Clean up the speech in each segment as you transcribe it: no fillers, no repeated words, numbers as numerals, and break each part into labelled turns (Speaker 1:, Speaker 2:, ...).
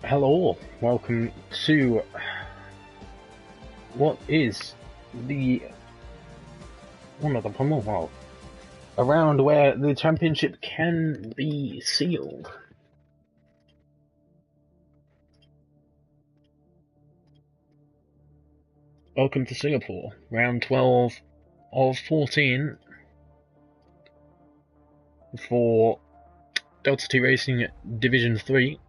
Speaker 1: Hello, welcome to what is the one of the well, around where the championship can be sealed. Welcome to Singapore, round 12 of 14 for Delta T Racing Division 3.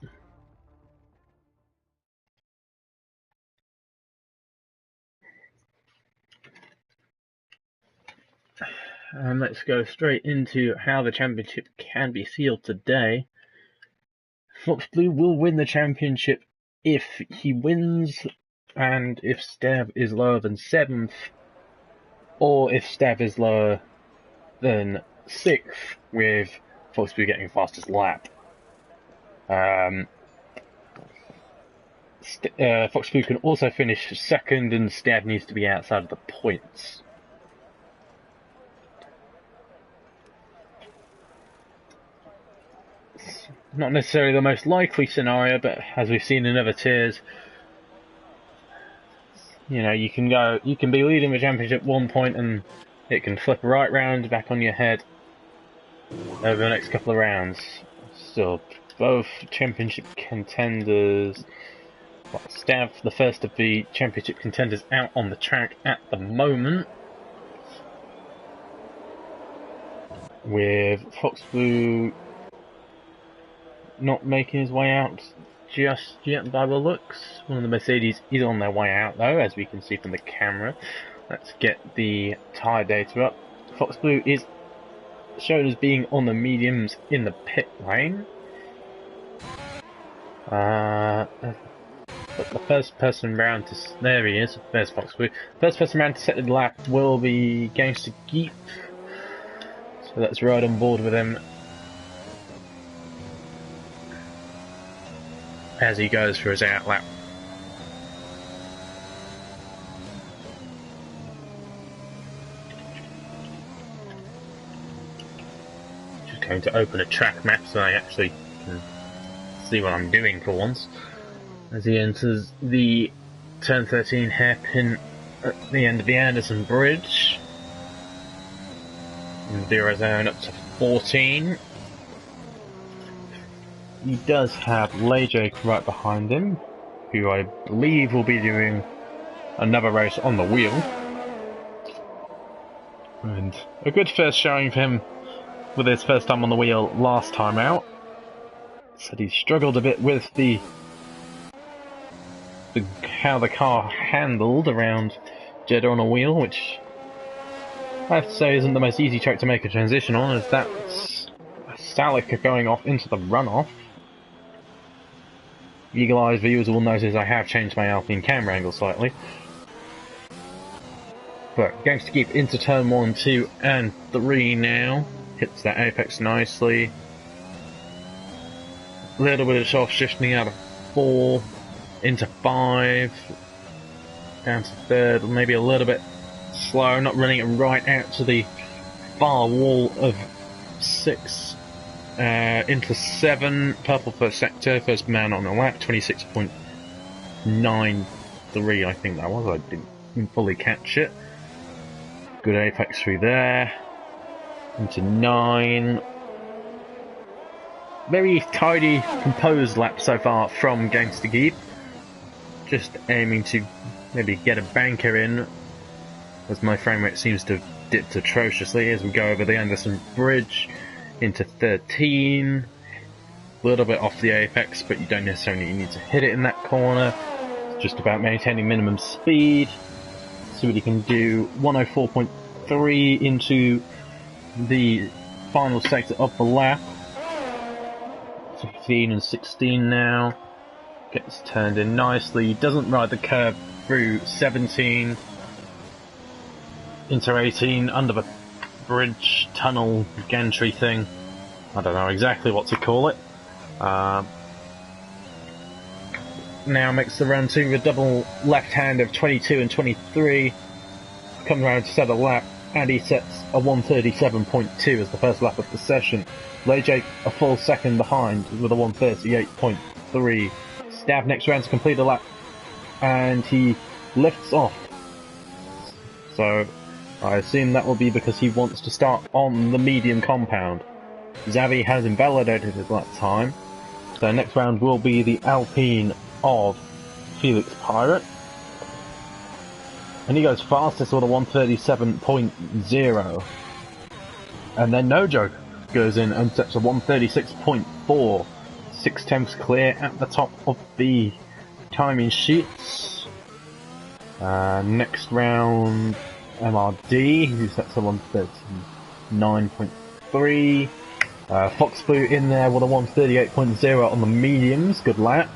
Speaker 1: And let's go straight into how the championship can be sealed today. Fox Blue will win the championship if he wins, and if Stav is lower than 7th, or if Stav is lower than 6th, with Fox Blue getting fastest lap. Fox Blue can also finish 2nd, and Stav needs to be outside of the points. Not necessarily the most likely scenario, but as we've seen in other tiers, you know, you can be leading the championship 1 point and it can flip right round back on your head over the next couple of rounds. So both championship contenders, Stav, the first of the championship contenders, out on the track at the moment, with Fox Blue not making his way out just yet by the looks. One of the Mercedes is on their way out though, as we can see from the camera. Let's get the tyre data up. Fox Blue is shown as being on the mediums in the pit lane. But the first person round to... there he is, there's Fox Blue. First person round to set the lap will be Gangster Geep. So let's ride on board with him as he goes for his out lap. Just going to open a track map so I actually can see what I'm doing for once. As he enters the turn 13 hairpin at the end of the Anderson Bridge. And zero zone up to 14. He does have Lejake right behind him, who I believe will be doing another race on the wheel. And a good first showing for him with his first time on the wheel last time out. Said he struggled a bit with how the car handled around Jeddah on a wheel, which I have to say isn't the most easy track to make a transition on, as that's Salica going off into the runoff. Eagle-eyed viewers will notice I have changed my Alpine camera angle slightly. But Gangster Geep into turn 1, 2 and 3 now. Hits that apex nicely. A little bit of soft shifting out of 4 into 5. Down to 3rd, maybe a little bit slow, not running it right out to the far wall of 6. Into 7, purple first sector, first man on the lap, 26.93 I think that was, I didn't fully catch it. Good apex through there, into 9. Very tidy, composed lap so far from Gangster Geep. Just aiming to maybe get a banker in, as my frame rate seems to have dipped atrociously as we go over the Anderson Bridge. Into 13, a little bit off the apex, but you don't necessarily need to hit it in that corner. It's just about maintaining minimum speed. See what you can do. 104.3 into the final sector of the lap. 15 and 16 now. Gets turned in nicely. Doesn't ride the curve through 17. Into 18, under the bridge, tunnel, gantry thing. I don't know exactly what to call it. Now makes the run to the double left hand of 22 and 23. Comes around to set a lap, and he sets a 137.2 as the first lap of the session. Lejake a full second behind with a 138.3 Stav next round to complete a lap, and he lifts off. So I assume that will be because he wants to start on the medium compound. Xavi has invalidated his lap time, so next round will be the Alpine of Felix Pirate. And he goes fastest with a 137.0. And then No Joke goes in and sets a 136.4. 6/10 clear at the top of the timing sheets. Next round, MRD, who sets a 139.3. Fox Blue in there with a 138.0 on the mediums. Good lap.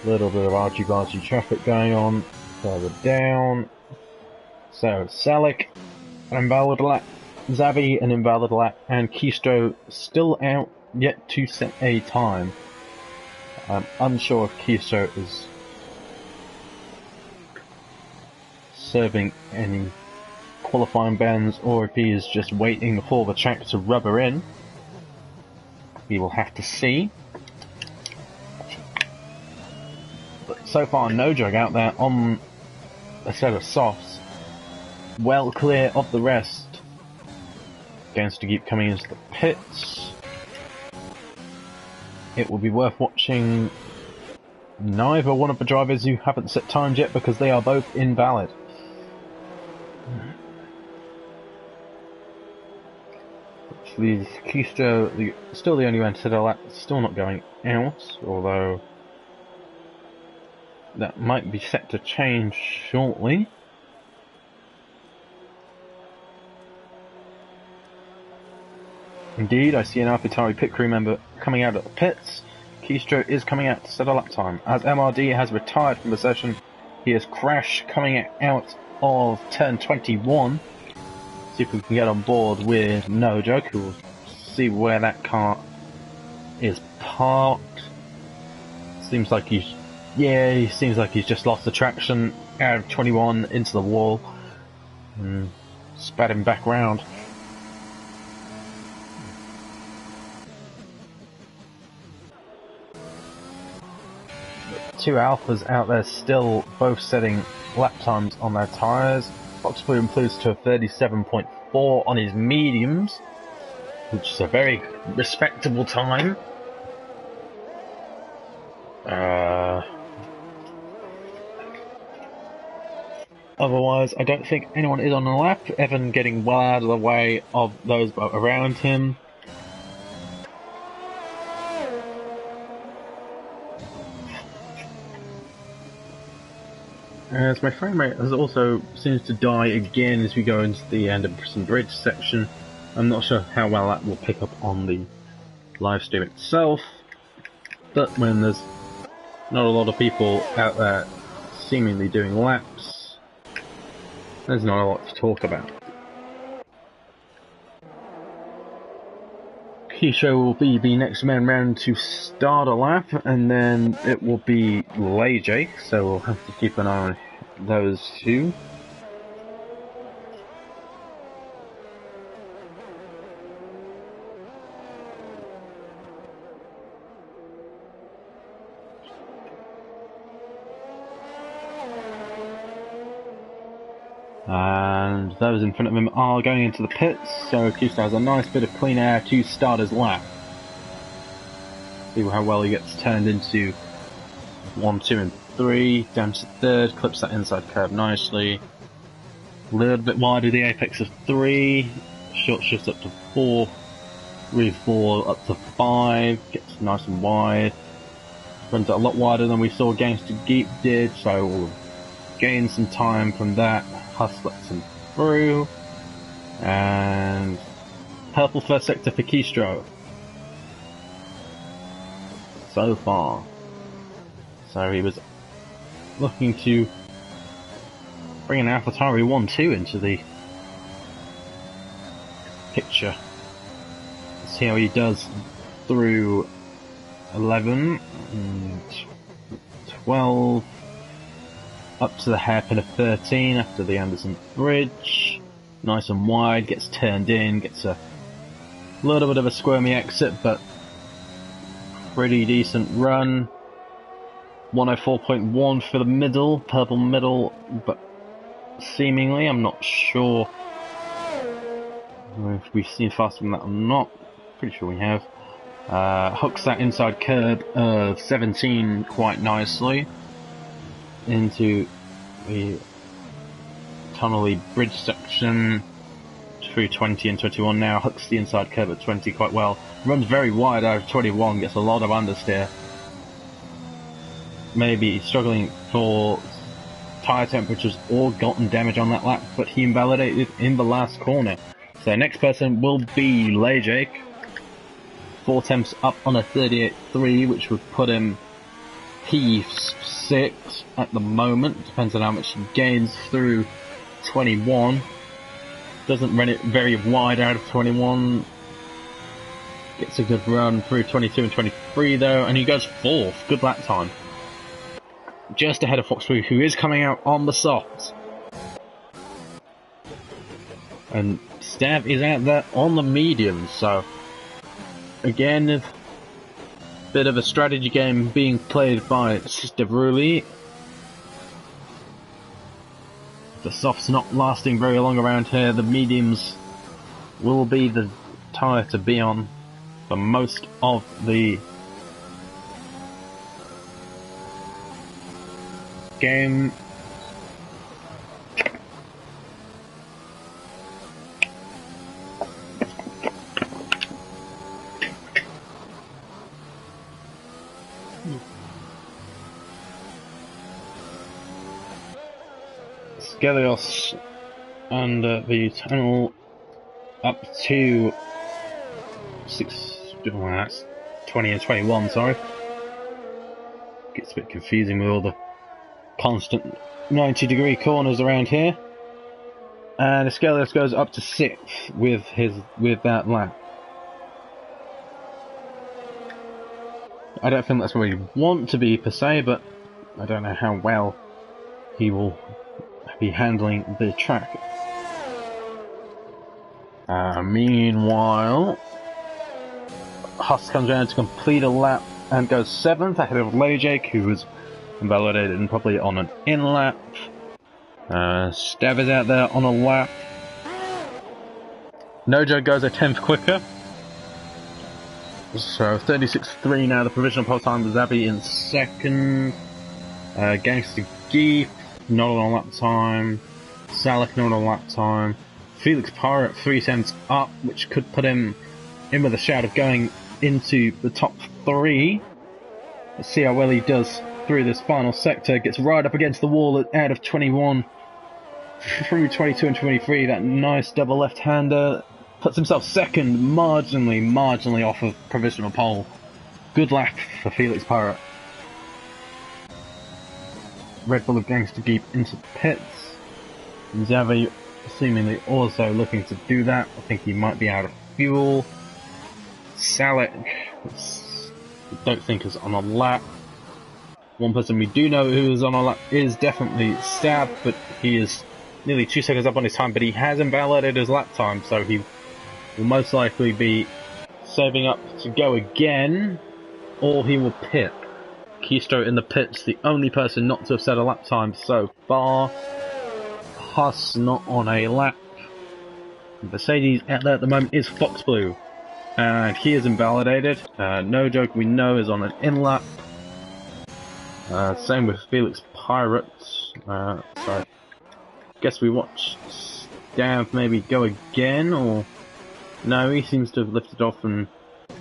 Speaker 1: Little bit of argy-bargy traffic going on further down. So Salik, an invalid lap. Xavi, an invalid lap. And Keystro still out, yet to set a time. I'm unsure if Keystro is serving any qualifying bans or if he is just waiting for the track to rubber in. We will have to see. But so far, No Joke out there on a set of softs, well clear of the rest. Going to keep coming into the pits. It will be worth watching neither one of the drivers who haven't set times yet because they are both invalid. Which leaves Keystro still the only one to set a lap, still not going out, although that might be set to change shortly. Indeed, I see an AlphaTauri pit crew member coming out of the pits. Keystro is coming out to set a lap time. As MRD has retired from the session, he has crashed coming out of turn 21. See if we can get on board with No Joke. We'll see where that car is parked. Seems like he seems like he's just lost the traction out of 21 into the wall and spat him back round. Two Alphas out there still both setting lap times on their tyres. Fox Blue improves to a 37.4 on his mediums, which is a very respectable time. Otherwise, I don't think anyone is on the lap. Evan getting well out of the way of those around him. As my frame rate also seems to die again as we go into the Anderson Bridge section. I'm not sure how well that will pick up on the live stream itself, but when there's not a lot of people out there seemingly doing laps, there's not a lot to talk about. Keysho will be the next man round to start a lap, and then it will be Lay, so we'll have to keep an eye on those two. And those in front of him are going into the pits, so Keystro has a nice bit of clean air to start his lap. See how well he gets turned into 1, 2 and 3, down to third, clips that inside curve nicely. A little bit wider the apex of 3, short shifts up to 4, really 4 up to 5, gets nice and wide. Runs it a lot wider than we saw Gangster Geek did, so we'll gain some time from that. Huss lets him through, and purple first sector for Keystro so far. So he was looking to bring an AlphaTauri 1-2 into the picture. Let's see how he does through 11 and 12. Up to the hairpin of 13 after the Anderson Bridge. nice and wide, gets turned in, gets a little bit of a squirmy exit, but pretty decent run. 104.1 for the middle, purple middle, but seemingly, I'm not sure if we've seen faster than that or not. Pretty sure we have. Hooks that inside curb of 17 quite nicely into the tunnely bridge section through 20 and 21 now. Hooks the inside curb at 20 quite well. Runs very wide out of 21, gets a lot of understeer. Maybe struggling for tyre temperatures or gotten damage on that lap, but he invalidated in the last corner. So next person will be Lejake. 4 temps up on a 38.3, which would put him P6 at the moment. Depends on how much he gains through 21. Doesn't run it very wide out of 21. Gets a good run through 22 and 23 though, and he goes 4th. Good lap time. Just ahead of Foxblue, who is coming out on the softs. And Stav is out there on the mediums, so again, a bit of a strategy game being played by Sister Bruley. The softs not lasting very long around here. The mediums will be the tyre to be on for most of the game. Skelios and the tunnel up to 20 and 21, sorry. Gets a bit confusing with all the constant 90-degree corners around here. And Skelios goes up to 6th with that lap. I don't think that's where you want to be per se, but I don't know how well he will be handling the track. Meanwhile, Huss comes around to complete a lap and goes 7th ahead of Lejake, who was invalidated and probably on an in lap. Stav is out there on a lap. Nojo goes a 10th quicker. So 36.3 now, the provisional pole time. Zabi in 2nd. Gangster Geef not on lap time. Salak not on lap time. Felix Pirate 3 cents up, which could put him in with a shout of going into the top 3. Let's see how well he does through this final sector. Gets right up against the wall out of 21 through 22 and 23. That nice double left-hander puts himself 2nd, marginally off of provisional pole. Good lap for Felix Pirate. Red Bull of Gangster Geep into the pits. Xavi seemingly also looking to do that. I think he might be out of fuel. Salak, I don't think is on a lap. One person we do know who is on a lap is definitely Stab, but he is nearly 2 seconds up on his time, but he has invalidated his lap time, so he will most likely be saving up to go again, or he will pit. Keisto in the pits, the only person not to have set a lap time so far. Huss not on a lap. Mercedes out there at the moment is Foxblue, and he is invalidated. No Joke we know is on an in lap. Same with Felix Pirates. So guess we watch Stav maybe go again, or no, he seems to have lifted off and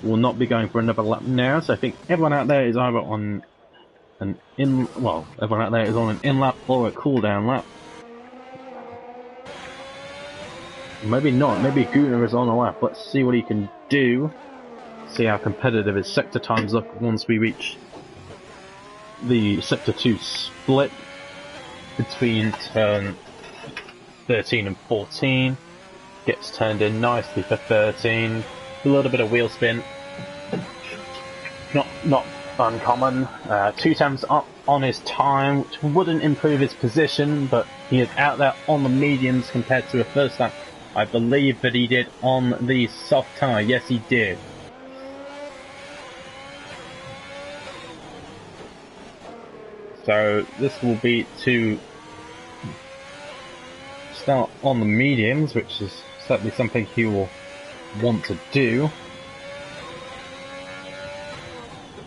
Speaker 1: will not be going for another lap now. So I think everyone out there is either on an everyone out there is on an in lap or a cool down lap. Maybe not, maybe Gunnar is on a lap. Let's see what he can do. See how competitive his sector times look once we reach the sector 2 split between turn 13 and 14. Gets turned in nicely for 13. A little bit of wheel spin. Not uncommon. 2 temps up on his time, which wouldn't improve his position, but he is out there on the mediums compared to a first lap I believe that he did on the soft tyre. Yes, he did. So this will be to start on the mediums, which is certainly something he will want to do.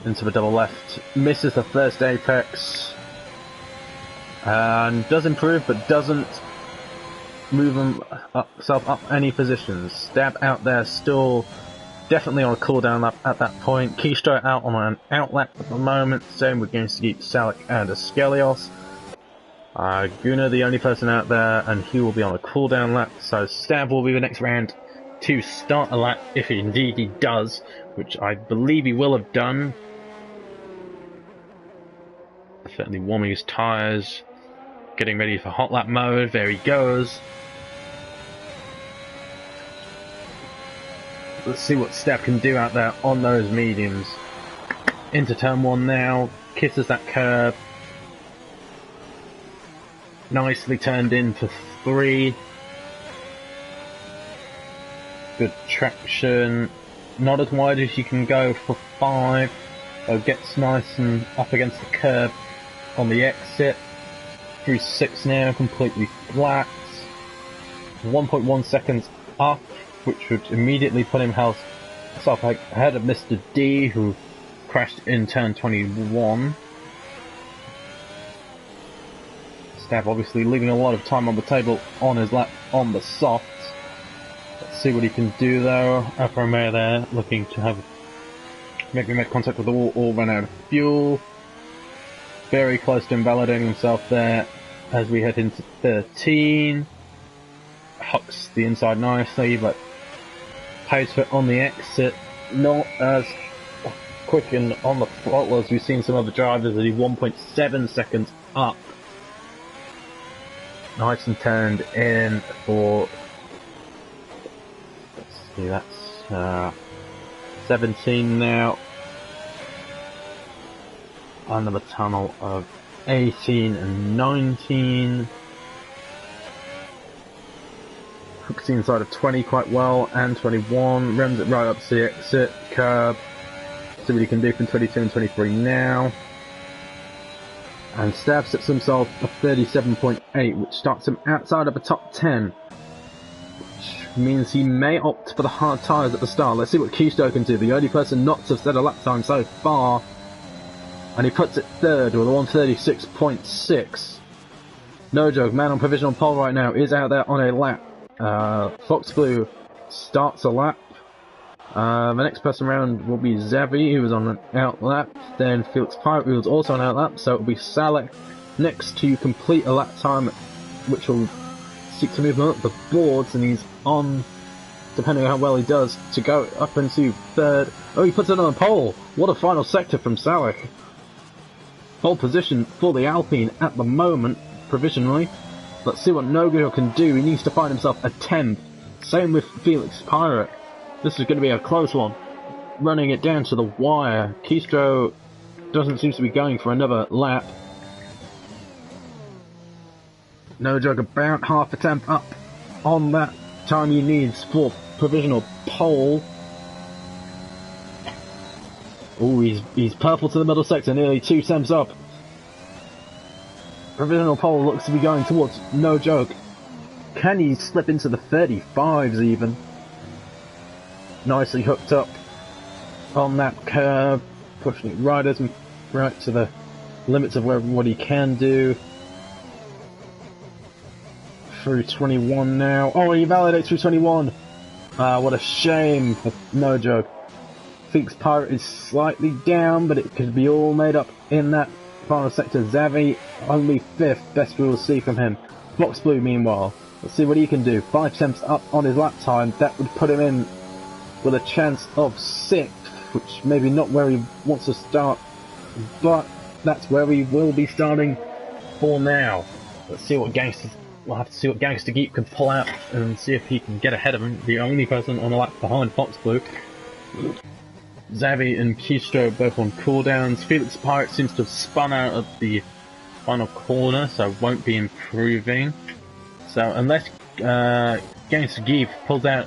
Speaker 1: Into the double left, misses the first apex, and does improve, but doesn't move himself up any positions. Stab out there, still definitely on a cooldown lap at that point. Keystro out on an out lap at the moment, same with Games to Geek, Salic and Askelios. Guna the only person out there, and he will be on a cooldown lap, so Stab will be the next round to start a lap, if indeed he does, which I believe he will have done. Certainly warming his tyres, getting ready for hot lap mode, there he goes. Let's see what Stab can do out there on those mediums. Into turn 1 now, kisses that curb. Nicely turned in for 3. Good traction. Not as wide as you can go for 5. So gets nice and up against the curb on the exit. Through 6 now, completely flat. 1.1 seconds up, which would immediately put himself ahead of Mr. D, who crashed in turn 21. Stab obviously leaving a lot of time on the table on his lap on the soft. Let's see what he can do though. Alfa Romeo there, looking to have maybe make contact with the wall or run out of fuel. Very close to invalidating himself there as we head into 13. Hucks the inside nicely, but pays for it on the exit. Not as quick and on the throttle as we've seen some other drivers, at 1.7 seconds up. Nice and turned in for, let's see, that's 17 now. Under the tunnel of 18 and 19. Hooks the inside of 20 quite well, and 21. Rems it right up to the exit, curb. See what he can do from 22 and 23 now. And Stab sets himself a 37.8, which starts him outside of the top 10. Which means he may opt for the hard tyres at the start. Let's see what Keystro can do, the only person not to have set a lap time so far. And he puts it third with a 136.6. No joke, man on provisional pole right now is out there on a lap. Fox Blue starts a lap. The next person around will be Zavi, who was on an out lap. Then Felix Pirate, who was also on an out lap. So it will be Salek next to complete a lap time, which will seek to move him up the boards. And he's on, depending on how well he does, to go up into third. Oh, he puts it on the pole. What a final sector from Salek. Pole position for the Alpine at the moment, provisionally. Let's see what Nogueira can do. He needs to find himself a 10th. Same with Felix Pirate. This is going to be a close one. Running it down to the wire. Keystro doesn't seem to be going for another lap. No joke, about half a temp up on that time he needs for provisional pole. Oh, he's purple to the middle sector, nearly 2 temps up. Provisional pole looks to be going towards No Joke. Can he slip into the 35s even? Nicely hooked up on that curve, pushing riders right to the limits of what he can do. Through 21 now. Oh, he validates through 21. What a shame for No Joke. Felix Pirate is slightly down, but it could be all made up in that final sector. Zavi only 5th, best we will see from him. Fox Blue meanwhile, let's see what he can do. 5 temps up on his lap time, that would put him in with a chance of 6th, which maybe not where he wants to start, but that's where he will be starting for now. Let's see what we'll have to see what Gangster Geek can pull out and see if he can get ahead of him, the only person on the lap behind Fox Blue. Zavi and Keystro both on cooldowns. Felix Pirate seems to have spun out of the final corner, so won't be improving. So unless Games to Give pulls out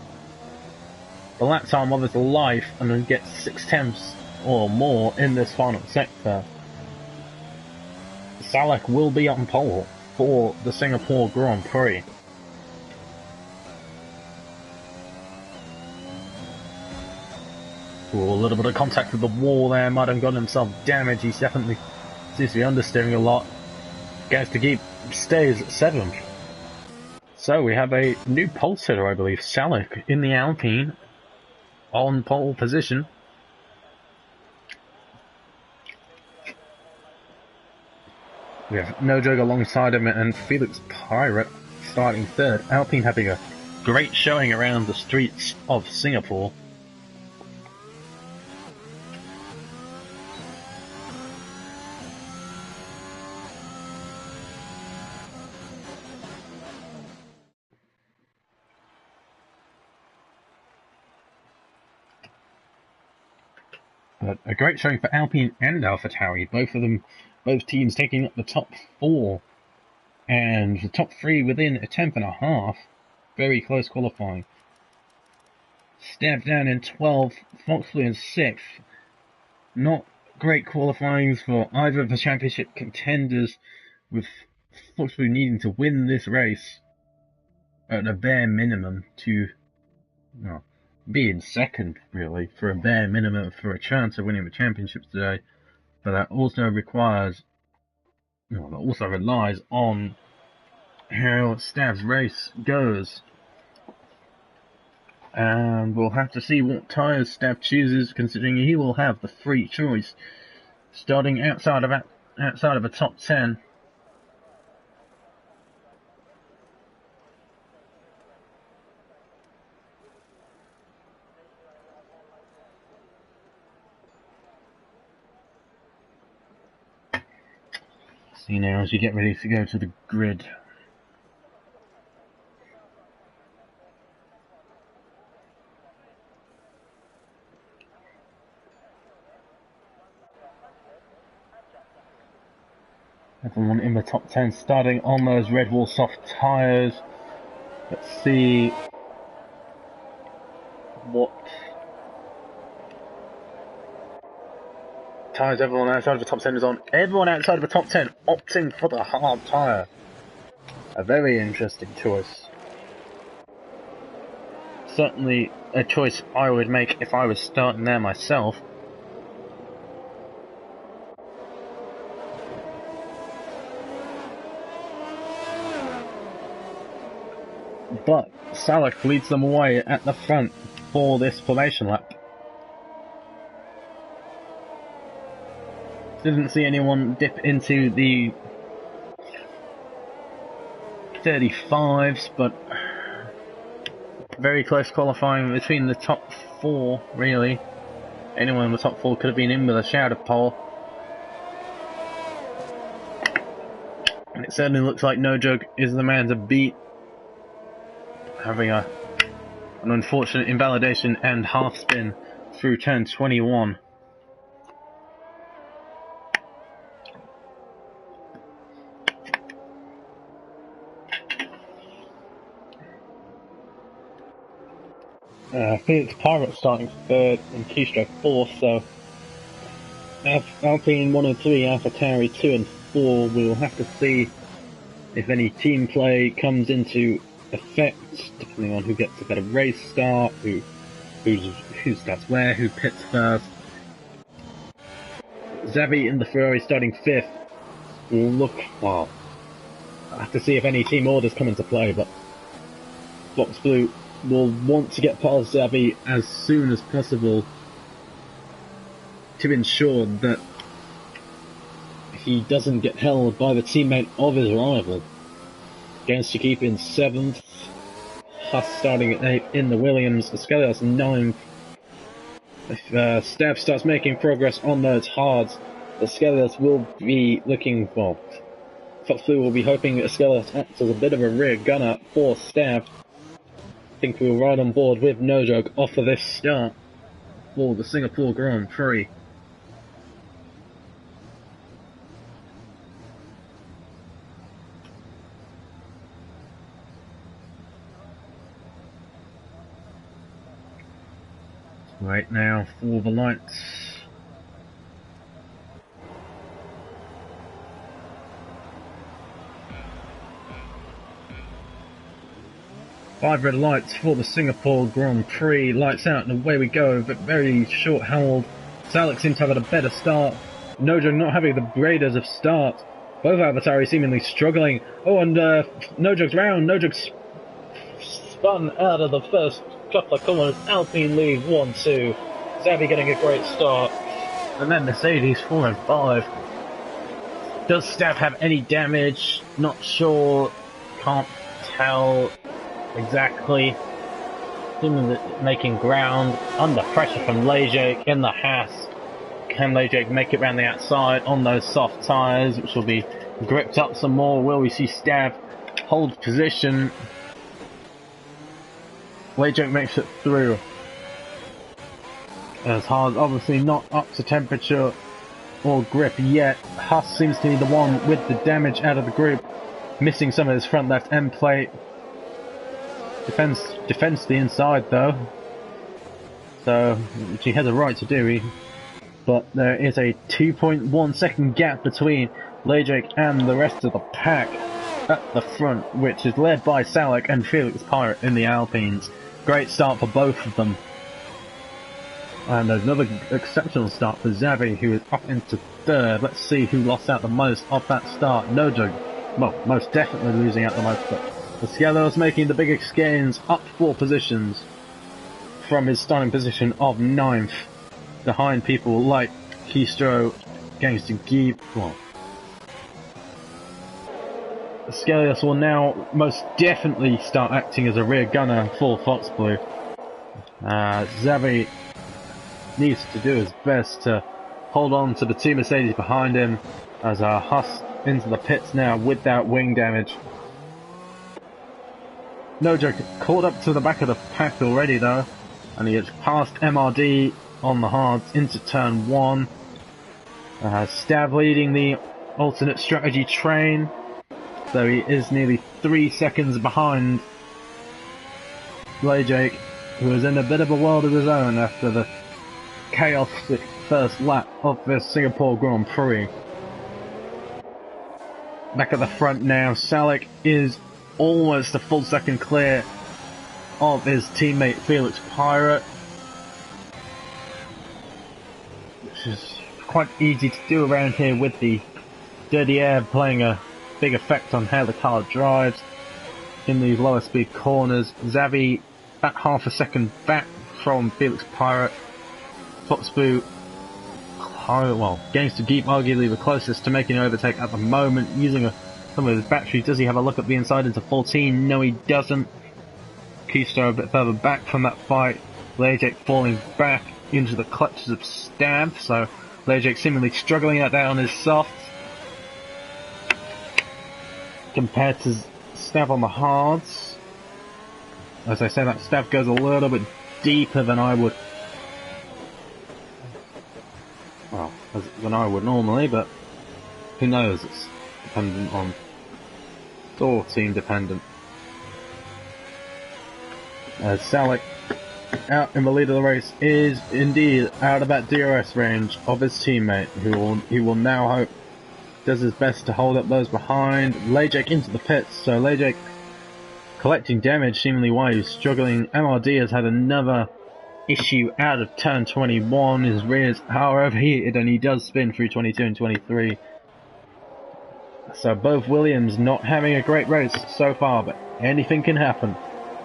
Speaker 1: the lap time of his life and then gets 6/10 or more in this final sector. Salek will be on pole for the Singapore Grand Prix. Ooh, a little bit of contact with the wall there, might have gotten himself damaged. He's definitely seems to be understeering a lot. Games to Keep stays 7th. So we have a new pole sitter, I believe, Salek in the Alpine on pole position. We have No Joke alongside him and Felix Pirate starting 3rd. Alpine having a great showing around the streets of Singapore. But a great showing for Alpine and AlphaTauri, both teams taking up the top 4 and the top 3 within a 10th and a half. Very close qualifying. Stab down in 12th, Foxblue in 6th. Not great qualifying for either of the championship contenders, with Foxblue needing to win this race at a bare minimum to be in 2nd, really, for a bare minimum for a chance of winning the championships today. But that also requires, that also relies on how Stav's race goes. And we'll have to see what tyres Stav chooses, considering he will have the free choice, starting outside of a top 10. See now as you get ready to go to the grid. Everyone in the top 10 starting on those Red Wall soft tyres. Let's see what tyres everyone outside of the top 10 is on. Everyone outside of the top 10 opting for the hard tyre. A very interesting choice. Certainly a choice I would make if I was starting there myself. But Salek leads them away at the front for this formation lap. Didn't see anyone dip into the 35s, but very close qualifying between the top 4, really. Anyone in the top 4 could have been in with a shout of pole. And it certainly looks like No Joke is the man to beat, having an unfortunate invalidation and half spin through turn 21. Felix Pirate starting 3rd and Keystroke 4th, so Alpine 1 and 3, AlphaTauri 2 and 4. We'll have to see if any team play comes into effect, depending on who gets a better race start, who starts where, who pits first. Xavi in the Ferrari starting 5th will look, well, I'll have to see if any team orders come into play, but Fox Blue will want to get past Xavi as soon as possible to ensure that he doesn't get held by the teammate of his rival. Gains to keep in 7th, Huss starting at 8th in the Williams, Escalios 9th. If Stav starts making progress on those hards, Escalios will be looking, well, Fox Blue will be hoping Escalios acts as a bit of a rear gunner for Stav. I think we're right on board with No Joke off of this start for the Singapore Grand Prix. Right now for the lights. Five red lights for the Singapore Grand Prix. Lights out and away we go, but very short hold. Salek seems to have had a better start. Nojug not having the greatest of start. Both adversaries seemingly struggling. Oh, and Nojug's round. Nojug's spun out of the first couple of corners. Alpine lead 1-2. Xavi getting a great start. And then Mercedes 4 and 5. Does Stav have any damage? Not sure. Can't tell exactly. Seemingly making ground under pressure from Lejek in the Haas. Can Lejek make it around the outside on those soft tyres, which will be gripped up some more? Will we see Stav hold position? Lejek makes it through. As hard, obviously not up to temperature or grip yet. Haas seems to be the one with the damage out of the group, missing some of his front left end plate. Defends the inside though, so which he has a right to do. But there is a 2.1 second gap between Lejek and the rest of the pack at the front, which is led by Salek and Felix Pirate in the Alpines. Great start for both of them. And there's another exceptional start for Xavi, who is up into third. Let's see who lost out the most off that start. Nojug, well, most definitely losing out the most, but Escalos making the biggest gains, up 4 positions from his starting position of 9th, behind people like Keystro, Gangster Geeb. Well, Escalos will now most definitely start acting as a rear gunner for Fox Blue. Xavi needs to do his best to hold on to the 2 Mercedes behind him, as Huss into the pits now with that wing damage. Nojug caught up to the back of the pack already though, and he has passed MRD on the hards into turn 1. Stav leading the alternate strategy train, so he is nearly 3 seconds behind Lejek, who is in a bit of a world of his own after the chaotic first lap of this Singapore Grand Prix. Back at the front now, Salek is almost a full second clear of his teammate Felix Pirate, which is quite easy to do around here with the DTR playing a big effect on how the car drives in these lower speed corners. Xavi at half a second back from Felix Pirate. Foxboo, well, Gangster Geep arguably the closest to making an overtake at the moment, using some of his batteries. Does he have a look at the inside into 14? No, he doesn't. Keystone a bit further back from that fight. Lejek falling back into the clutches of Stav, so Lejek seemingly struggling out there on his soft compared to Stav on the hards. As I say, that Stav goes a little bit deeper than I would, well, than I would normally, but who knows, it's dependent on, it's all team dependent. As Salek, out in the lead of the race, is indeed out of that DRS range of his teammate, who will now hope does his best to hold up those behind. Lejek into the pits, so Lejek collecting damage seemingly while he's struggling. MRD has had another issue out of turn 21. His rears are overheated and he does spin through 22 and 23. So both Williams not having a great race so far, but anything can happen.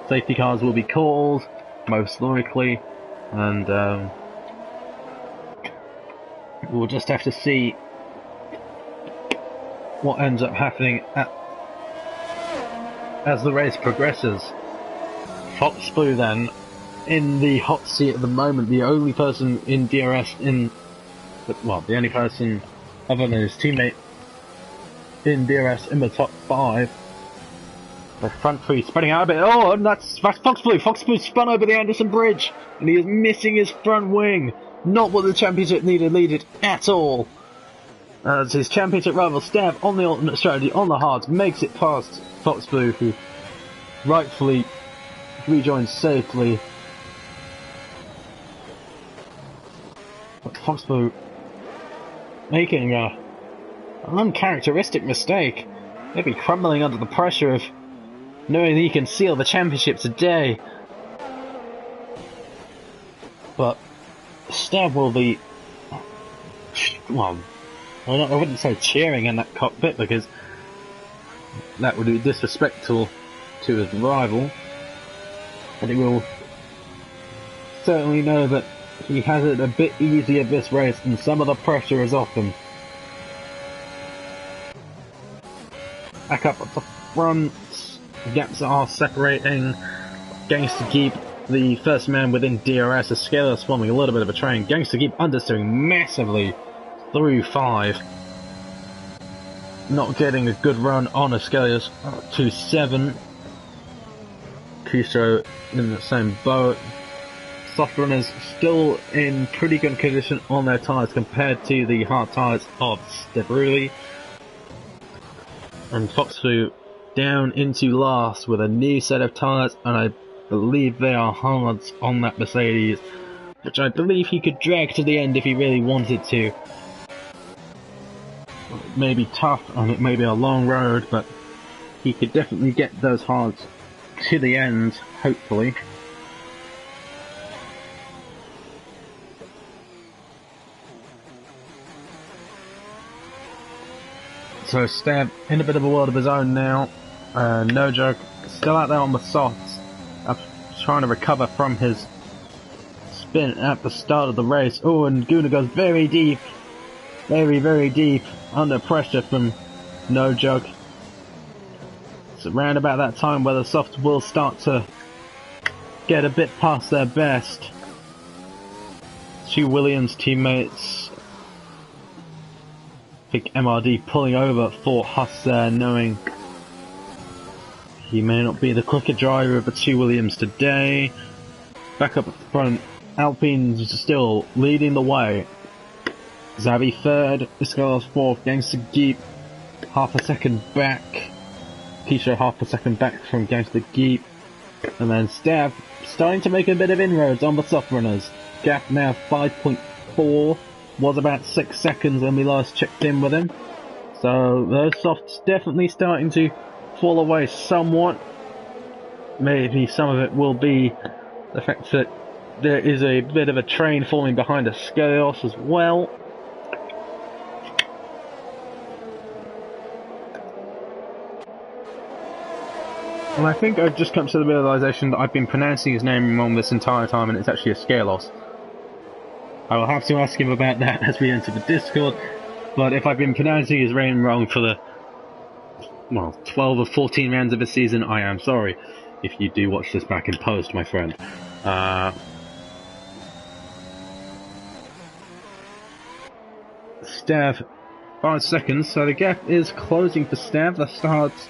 Speaker 1: Safety cars will be called, most likely, and we'll just have to see what ends up happening as the race progresses. Fox Blue then in the hot seat at the moment, the only person in DRS the only person other than his teammate in DRS in the top 5. The front three spreading out a bit. Oh, and that's Fox Blue. Fox Blue spun over the Anderson Bridge, and he is missing his front wing. Not what the championship needed at all. As his championship rival Stav on the alternate strategy on the hards makes it past Fox Blue, who rightfully rejoins safely. Foxborough making an uncharacteristic mistake. Maybe crumbling under the pressure of knowing that he can seal the championship today. But Stev will be, well, I wouldn't say cheering in that cockpit because that would be disrespectful to his rival. But he will certainly know that he has it a bit easier this race and some of the pressure is off him. Back up at the front, gaps are separating. Gangster Geep, the first man within DRS, is Scalar's forming a little bit of a train. Gangster Geep understeering massively through 5. Not getting a good run on Escalia's 2-7. Kuso in the same boat. Soft runners still in pretty good condition on their tyres compared to the hard tyres of Stebruli. And Foxfu down into last with a new set of tyres, and I believe they are hards on that Mercedes, which I believe he could drag to the end if he really wanted to. It may be tough and it may be a long road, but he could definitely get those hards to the end, hopefully. So Stab in a bit of a world of his own now. No joke, still out there on the softs, trying to recover from his spin at the start of the race. Oh, and Guna goes very deep, very deep, under pressure from No Joke. It's around about that time where the softs will start to get a bit past their best. Two Williams teammates, I think MRD pulling over for Huss there, knowing he may not be the quicker driver of the two Williams today. Back up at the front, Alpine's still leading the way. Zavi third, Iscala's fourth, Gangster Geep half a second back. Keisha half a second back from Gangster Geep. And then Stav starting to make a bit of inroads on the soft runners. Gap now 5.4. Was about 6 seconds when we last checked in with him. So those softs definitely starting to fall away somewhat. Maybe some of it will be the fact that there is a bit of a train forming behind a Scales as well. And I think I've just come to the realisation that I've been pronouncing his name wrong this entire time and it's actually a Scalos. I will have to ask him about that as we enter the Discord, but if I've been pronouncing his name wrong for the, well, 12 or 14 rounds of the season, I am sorry if you do watch this back in post, my friend. Stav, 5 seconds, so the gap is closing for Stav. The start's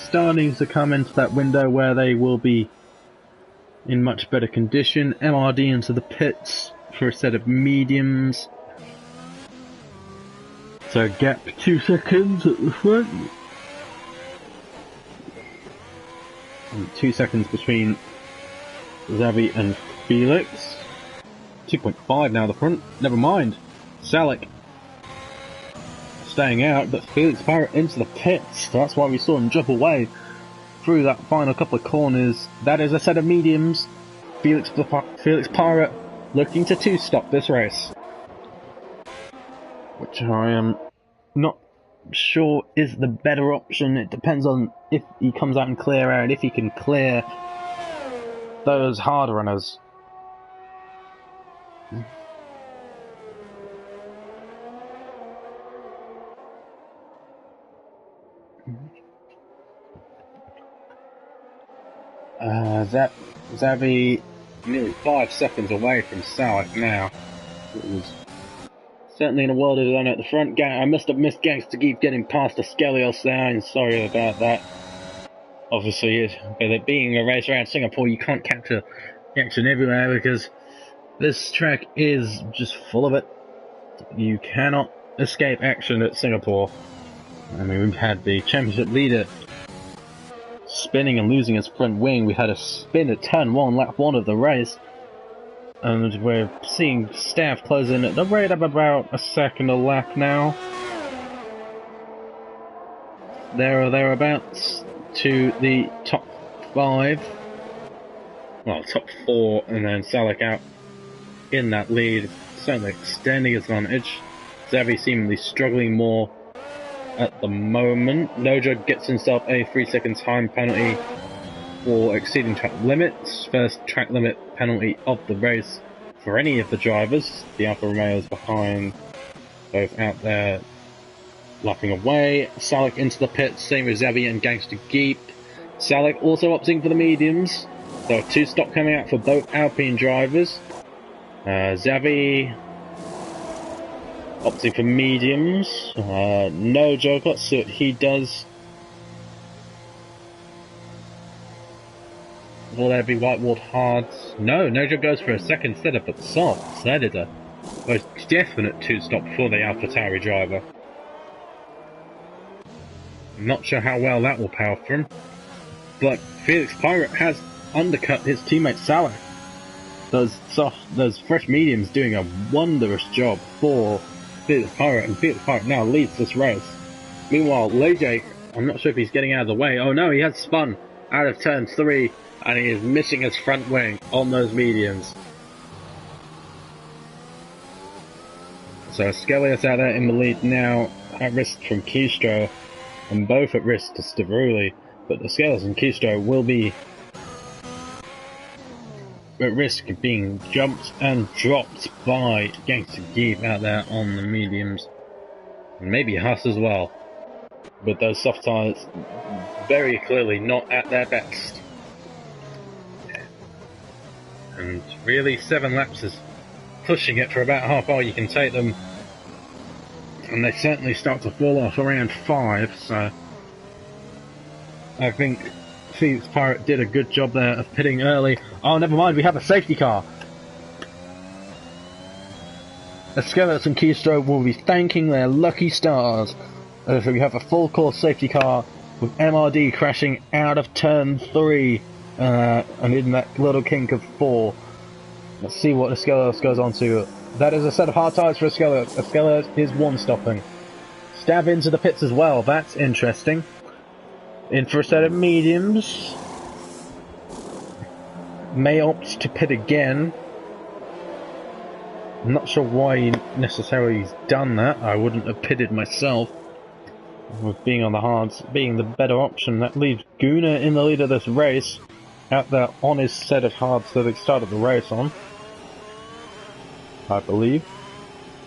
Speaker 1: starting to come into that window where they will be in much better condition. MRD into the pits for a set of mediums. So gap 2 seconds at the front. And 2 seconds between Zavi and Felix. 2.5 now the front. Never mind. Salik staying out, but Felix Pirate into the pits. That's why we saw him drop away through that final couple of corners. That is a set of mediums. Felix Pirate looking to two-stop this race, which I am not sure is the better option. It depends on if he comes out and clear out, if he can clear those hard runners. Zavi nearly 5 seconds away from Salik now. It was certainly in a world of his own at the front. I must have missed Gangster Geep getting past the Scalios there, and sorry about that. Obviously, with it being a race around Singapore, you can't capture action everywhere because this track is just full of it. You cannot escape action at Singapore. I mean, we've had the championship leader spinning and losing his front wing. We had a spin at turn 1, lap 1 of the race. And we're seeing staff closing at the rate of about a second a lap now. There or thereabouts to the top 5. Well, top 4, and then Salak out in that lead, certainly extending his advantage. Xavi seemingly struggling more at the moment. Nojo gets himself a 3-second time penalty for exceeding track limits. First track limit penalty of the race for any of the drivers. The Alfa Romeos behind, both out there lapping away. Salak into the pits, same with Xavi and Gangster Geep. Salak also opting for the mediums. So 2 stop coming out for both Alpine drivers. Xavi opting for mediums. No joke, let's see what he does. Will there be whitewalled hards? No, Nojo goes for a second setup at softs. That is a most definite 2-stop for the AlphaTauri driver. I'm not sure how well that will pay off for him, but Felix Pirate has undercut his teammate Salah. Those fresh mediums doing a wondrous job for Felix Pirate, and Felix Pirate now leads this race. Meanwhile, Leje, I'm not sure if he's getting out of the way. Oh no, he has spun out of turn 3. And he is missing his front wing on those mediums. So Skellius out there in the lead now, at risk from Keystro, and both at risk to Stavruli. But the Skellius and Keystro will be at risk of being jumped and dropped by Gangster Geep out there on the mediums. And maybe Huss as well. But those soft tyres very clearly not at their best. And really, 7 laps is pushing it for about how far you can take them. And they certainly start to fall off around 5, so I think Felix Pirate did a good job there of pitting early. Oh, never mind, we have a safety car. Eskelis and Keystro will be thanking their lucky stars as we have a full course safety car with MRD crashing out of turn 3. And in that little kink of 4. Let's see what Eskelos goes on to. That is a set of hard tyres for Eskelos. Eskelos is 1-stopping. Stab into the pits as well, that's interesting. In for a set of mediums. May opt to pit again. I'm not sure why necessarily he's done that. I wouldn't have pitted myself, with being on the hards being the better option. That leaves Guna in the lead of this race, out there on his set of hards that he started the race on, I believe.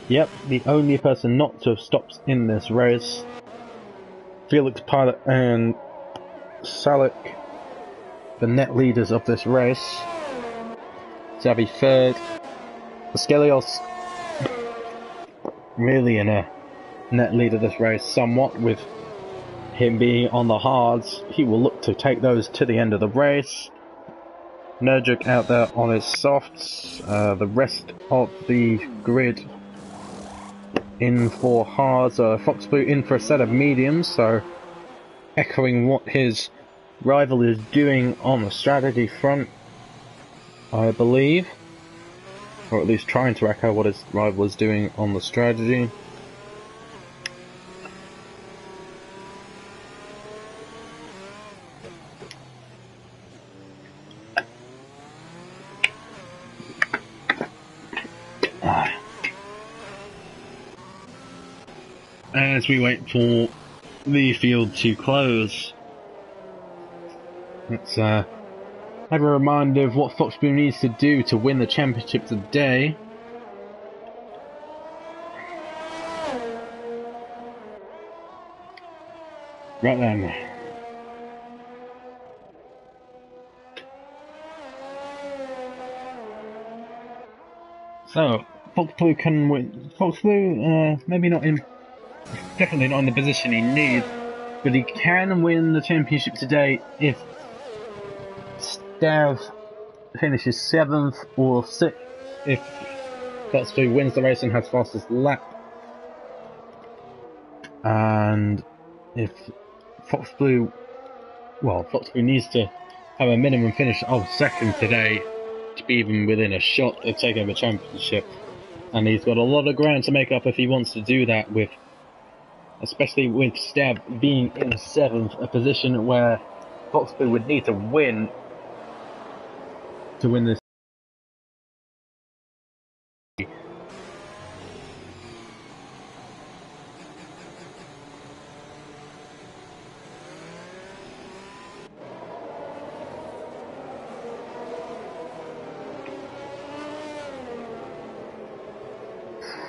Speaker 1: Yep, the only person not to have stopped in this race. Felix Pilot and Salak, the net leaders of this race. Xavi third. Skelios really in a net lead of this race somewhat, with him being on the hards. He will look to take those to the end of the race. Nurjuk out there on his softs. The rest of the grid in for hards. Fox Blue in for a set of mediums, so echoing what his rival is doing on the strategy front, I believe. Or at least trying to echo what his rival is doing on the strategy. As we wait for the field to close, let's have a reminder of what Fox Blue needs to do to win the championship today. Right then. So, Fox Blue can win. Fox Blue, maybe not in, definitely not in the position he needs, but he can win the championship today if Stav finishes 7th or 6th. If Fox Blue wins the race and has fastest lap, and if Fox Blue needs to have a minimum finish of 2nd today to be even within a shot of taking the championship. And he's got a lot of ground to make up if he wants to do that, with especially with Stab being in 7th, a position where Foxblue would need to win this.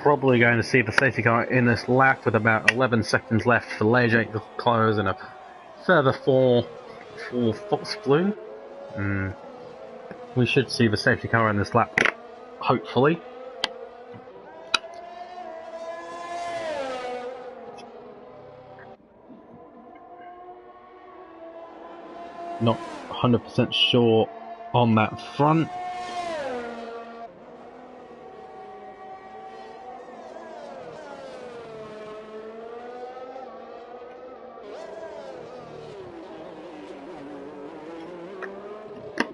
Speaker 1: Probably going to see the safety car in this lap with about 11 seconds left for Lejek to close, and a further 4 for Foxblue. We should see the safety car in this lap, hopefully. Not 100% sure on that front.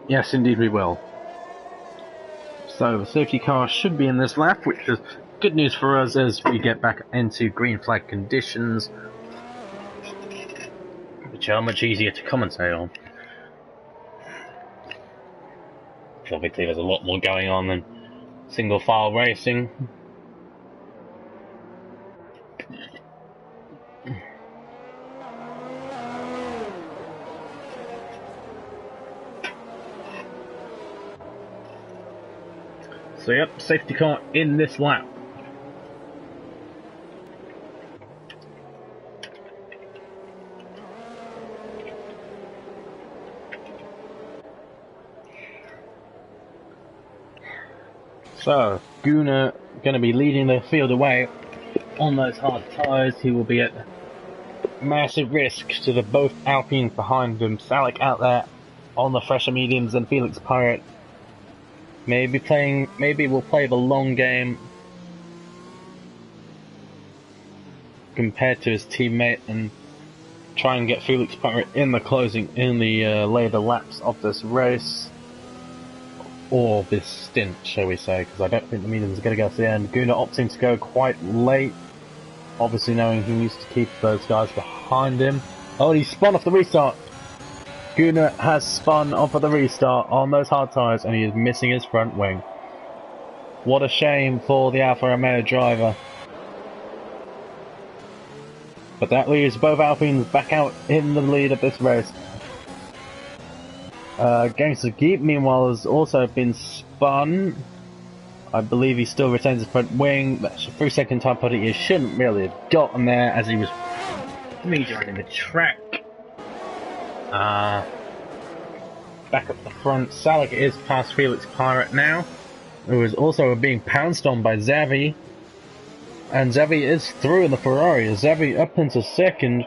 Speaker 1: Yes, indeed we will. So the safety car should be in this lap, which is good news for us as we get back into green flag conditions, which are much easier to commentate on. Obviously there's a lot more going on than single file racing. So yep, safety car in this lap. So, Gunnar going to be leading the field away on those hard tyres. He will be at massive risk to the both Alpines behind him. Salik out there on the fresher mediums, and Felix Pirate maybe we'll play the long game compared to his teammate and try and get Felix Pirate in the later laps of this race, or this stint, shall we say, because I don't think the mediums are going to go to the end. Gunnar opting to go quite late, obviously knowing he needs to keep those guys behind him. Oh, he spun off the restart. Gunnar has spun off of the restart on those hard tyres, and he is missing his front wing. What a shame for the Alfa Romeo driver. But that leaves both Alpines back out in the lead of this race. Gangster Geep, meanwhile, has also been spun. I believe he still retains his front wing. That's a 3-second time putting he shouldn't really have gotten there, as he was rejoining the track. Back up the front, Salik is past Felix Pirate now, who is also being pounced on by Xavi. And Xavi is through in the Ferrari. Xavi up into second,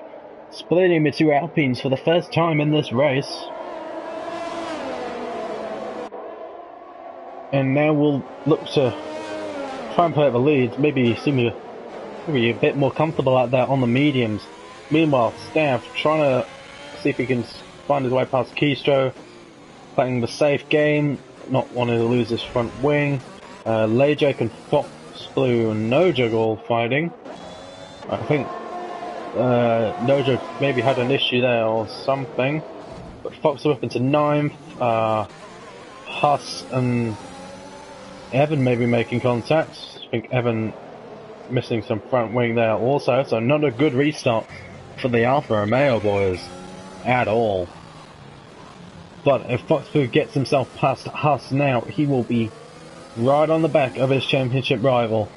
Speaker 1: splitting the two Alpines for the first time in this race. And now we'll look to try and play at the lead, maybe a bit more comfortable out there on the mediums. Meanwhile, Stav trying to see if he can find his way past Keystro, playing the safe game, not wanting to lose his front wing. Lejek and Foxblue and Nojog all fighting. I think Nojog maybe had an issue there or something. But Foxblue up into 9th. Huss and Evan may be making contact. I think Evan missing some front wing there also, so not a good restart for the Alfa Romeo boys at all. But if Foxblue gets himself past Huss now, he will be right on the back of his championship rival.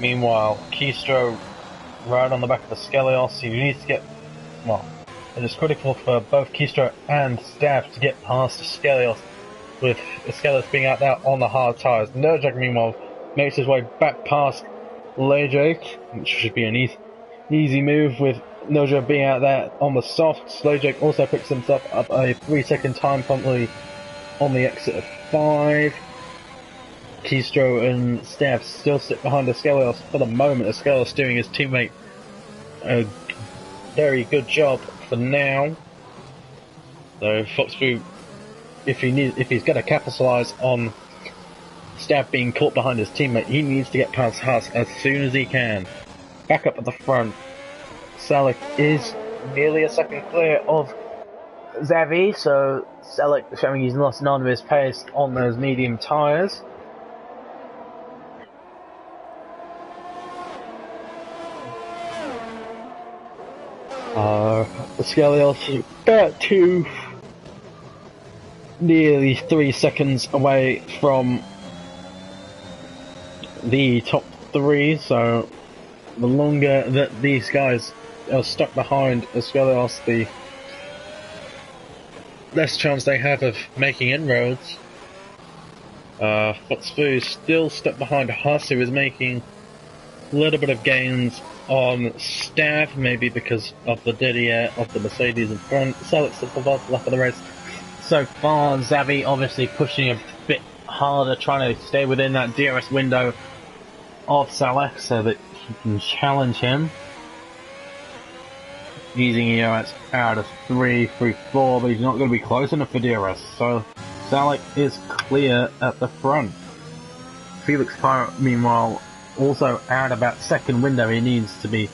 Speaker 1: Meanwhile, Keystro right on the back of the Skelios. He needs to get, well, it is critical for both Keystro and Stav to get past Skelios, with Skelios being out there on the hard tyres. Nojak, meanwhile, makes his way back past Lejek, which should be an easy move, with Nojak being out there on the softs. Lejek also picks himself up a 3-second time promptly on the exit of 5. Keystro and Staff still sit behind Escalios for the moment. Escalios doing his teammate a very good job for now. So Foxboo, if he's going to capitalise on Staff being caught behind his teammate, he needs to get past Huss as soon as he can. Back up at the front, Selleck is nearly a second clear of Xavi, so Selleck showing he's lost none of his pace on those medium tyres. Escalios about nearly 3 seconds away from the top 3, so the longer that these guys are stuck behind Escalios, the less chance they have of making inroads. Foxboo still stuck behind Huss, who is making a little bit of gains on Staff, maybe because of the DTR of the Mercedes in front. Selleck's at the left of the race. So far, Xavi obviously pushing a bit harder, trying to stay within that DRS window of Selleck so that he can challenge him. Using EOS out of 3 through 4, but he's not going to be close enough for DRS, so Selleck is clear at the front. Felix Pirate, meanwhile, also out of that second window. He needs to be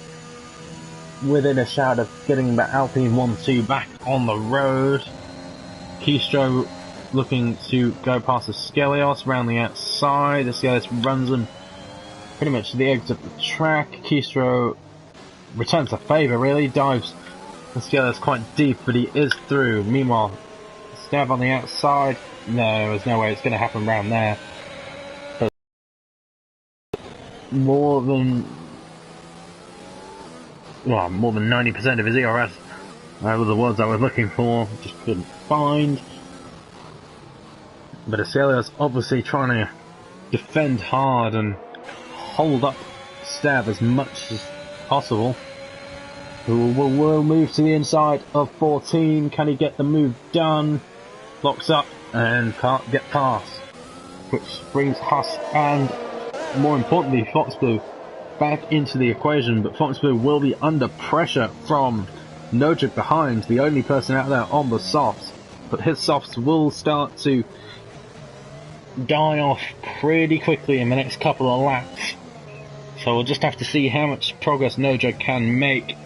Speaker 1: within a shout of getting the Alpine 1-2 back on the road. Keystro looking to go past Escalios round the outside. Escalios runs him pretty much to the edge of the track. Keystro returns the favour, really. Dives Escalios quite deep, but he is through. Meanwhile, Stab on the outside. No, there's no way it's going to happen round there. More than 90% of his ERS. That was the words I was looking for, just couldn't find. But Escalios obviously trying to defend hard and hold up Stab as much as possible. Will move to the inside of 14. Can he get the move done? Locks up and can't get past, which brings Huss and, more importantly, Foxboo back into the equation. But Foxboo will be under pressure from Nojik behind, the only person out there on the softs. But his softs will start to die off pretty quickly in the next couple of laps. So we'll just have to see how much progress Nojik can make.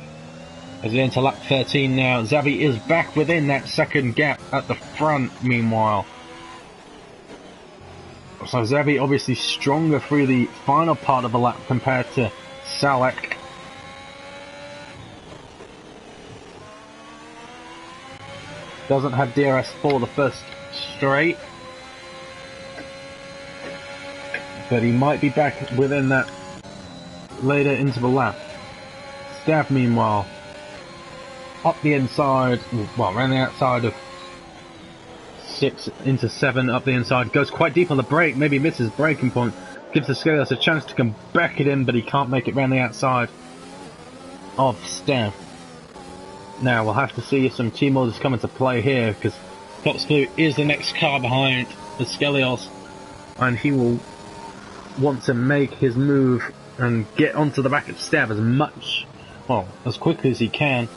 Speaker 1: As we enter lap 13 now, Xavi is back within that second gap at the front, meanwhile. So Xavi obviously stronger through the final part of the lap compared to Selleck. Doesn't have DRS for the first straight, but he might be back within that later into the lap. Staff, meanwhile, up the inside, well, around the outside of 6 into 7, up the inside, goes quite deep on the brake, maybe misses braking point, gives the Scalios a chance to come back it in, but he can't make it round the outside of Staff. Now we'll have to see if some team orders come into play here, because Foxboo is the next car behind the Scalios, and he will want to make his move and get onto the back of Staff as quickly as he can.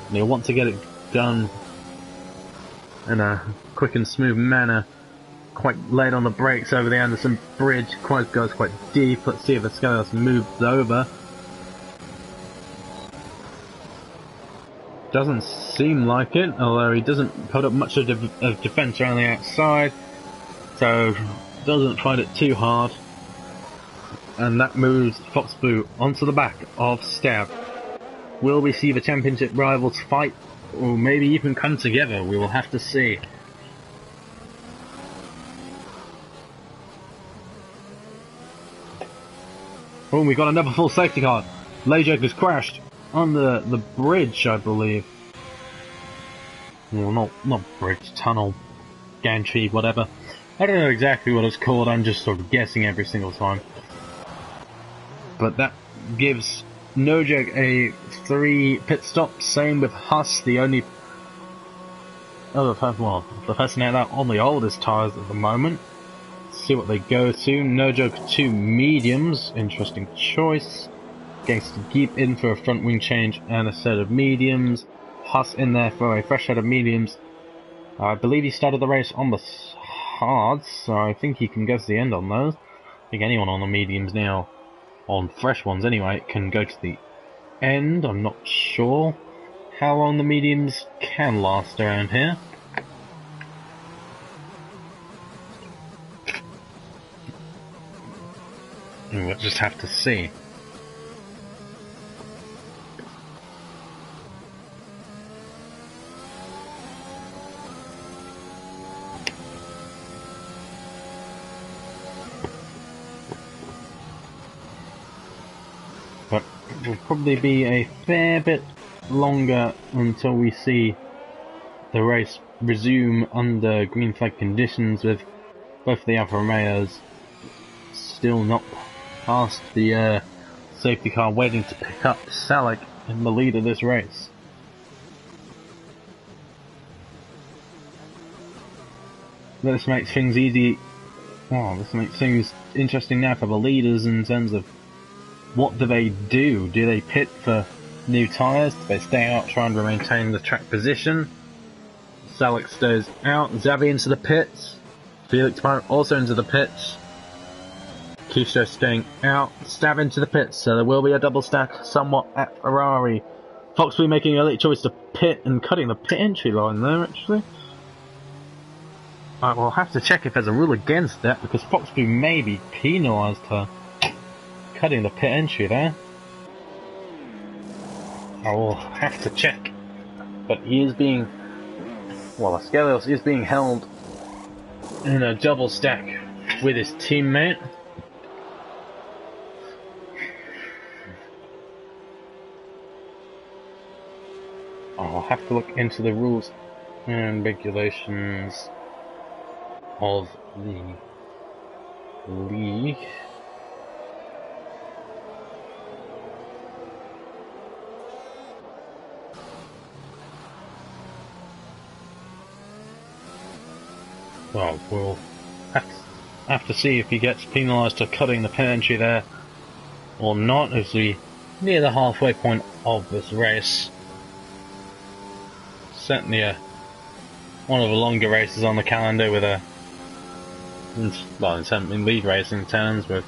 Speaker 1: And he'll want to get it done in a quick and smooth manner. Quite late on the brakes over the Anderson Bridge. Goes quite deep. Let's see if the Scalios moves over. Doesn't seem like it, although he doesn't put up much of defence around the outside. So doesn't find it too hard. And that moves Foxboo onto the back of Stab. Will we see the championship rivals fight, or maybe even come together? We will have to see. Oh, we got another full safety car. Lajek has crashed on the bridge, I believe. Well, not bridge, tunnel, gantry, whatever. I don't know exactly what it's called, I'm just sort of guessing every single time. But that gives Nojek a 3 pit stop, same with Huss, the only other person, well, the person out there on the oldest tyres at the moment. see what they go to. No Joke 2 mediums, interesting choice. Gangster Geep in for a front wing change and a set of mediums. Huss in there for a fresh set of mediums. I believe he started the race on the hards, so I think he can go to the end on those. I think anyone on the mediums now, on fresh ones anyway, can go to the end. I'm not sure how long the mediums can last around here. We'll just have to see. But it will probably be a fair bit longer until we see the race resume under green flag conditions, with both the Alfa Romeos still not past the safety car, waiting to pick up Salik in the lead of this race. This makes things easy. Oh, this makes things interesting now for the leaders in terms of what do they do? Do they pit for new tyres? Do they stay out trying to maintain the track position? Salik stays out. Xavi into the pits. Felix Pirate also into the pits. Kisho staying out. Stab into the pits, so there will be a double stack somewhat at Ferrari. Foxby making a late choice to pit and cutting the pit entry line there, actually. I will have to check if there's a rule against that, because Foxby may be penalised for cutting the pit entry there. I will have to check. But he is being... well, Ascalios is being held in a double stack with his teammate. I'll have to look into the rules and regulations of the league. Well, we'll have to see if he gets penalised for cutting the pit entry there or not, as we near the halfway point of this race. Certainly one of the longer races on the calendar, with well, in league racing terms, with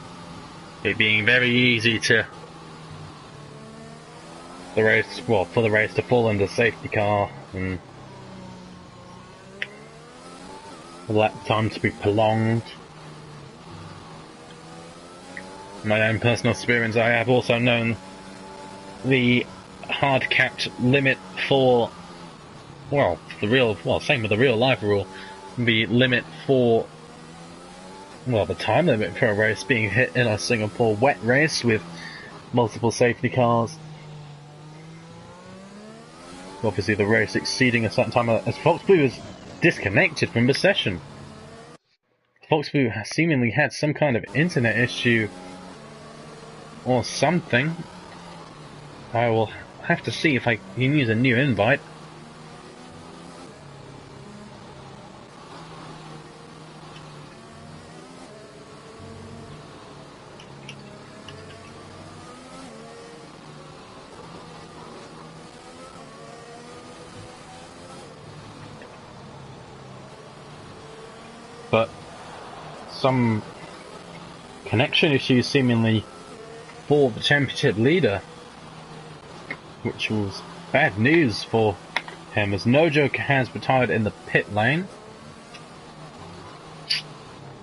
Speaker 1: it being very easy to for the race to fall into safety car and lap time to be prolonged. In my own personal experience, I have also known the hard capped limit for, same with the real life rule, the limit for, the time limit for a race being hit in a Singapore wet race with multiple safety cars. Obviously the race exceeding a certain time, as Foxblue was disconnected from the session. Foxblue has seemingly had some kind of internet issue or something. I will have to see if I can use a new invite. But some connection issues seemingly for the championship leader, which was bad news for him, as No Joke has retired in the pit lane.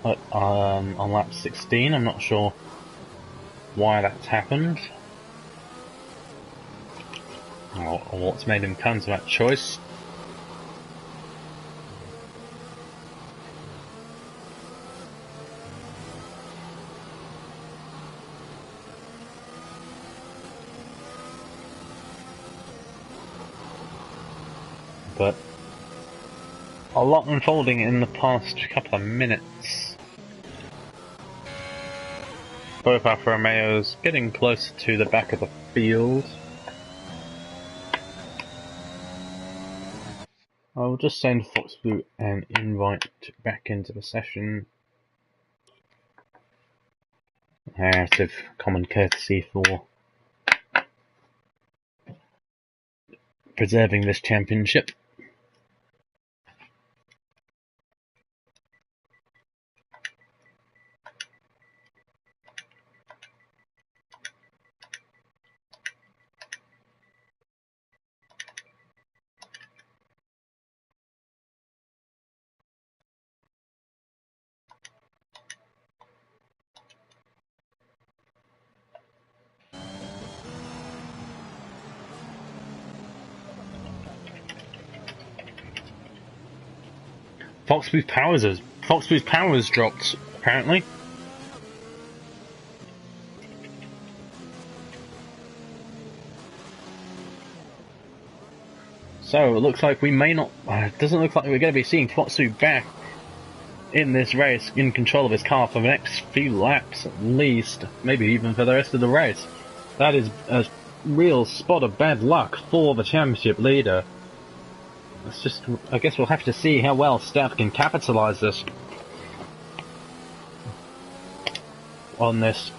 Speaker 1: But on lap 16, I'm not sure why that's happened, or what's made him come to that choice. But a lot unfolding in the past couple of minutes. Both Alfa Romeos getting closer to the back of the field. I will just send Foxblue an invite back into the session. out of common courtesy for preserving this championship. Foxboo's power has dropped, apparently. So it looks like we may not. It doesn't look like we're going to be seeing Foxboo back in this race, in control of his car for the next few laps at least, maybe even for the rest of the race. That is a real spot of bad luck for the championship leader. It's just, I guess we'll have to see how well Staff can capitalise this on this.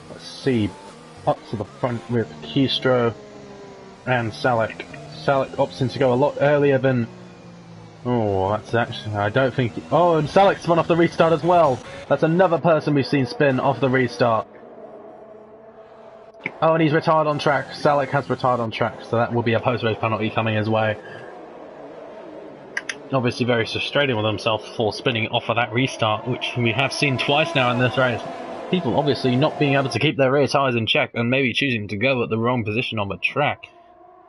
Speaker 1: Let's see, up to the front with Keystro and Salek. Salek opts in to go a lot earlier than. Oh, that's actually, I don't think. Oh, and Salek spun off the restart as well. That's another person we've seen spin off the restart. Oh, and he's retired on track. Salek has retired on track, so that will be a post-race penalty coming his way. Obviously very frustrated with himself for spinning off of that restart, which we have seen twice now in this race. People obviously not being able to keep their rear tyres in check and maybe choosing to go at the wrong position on the track.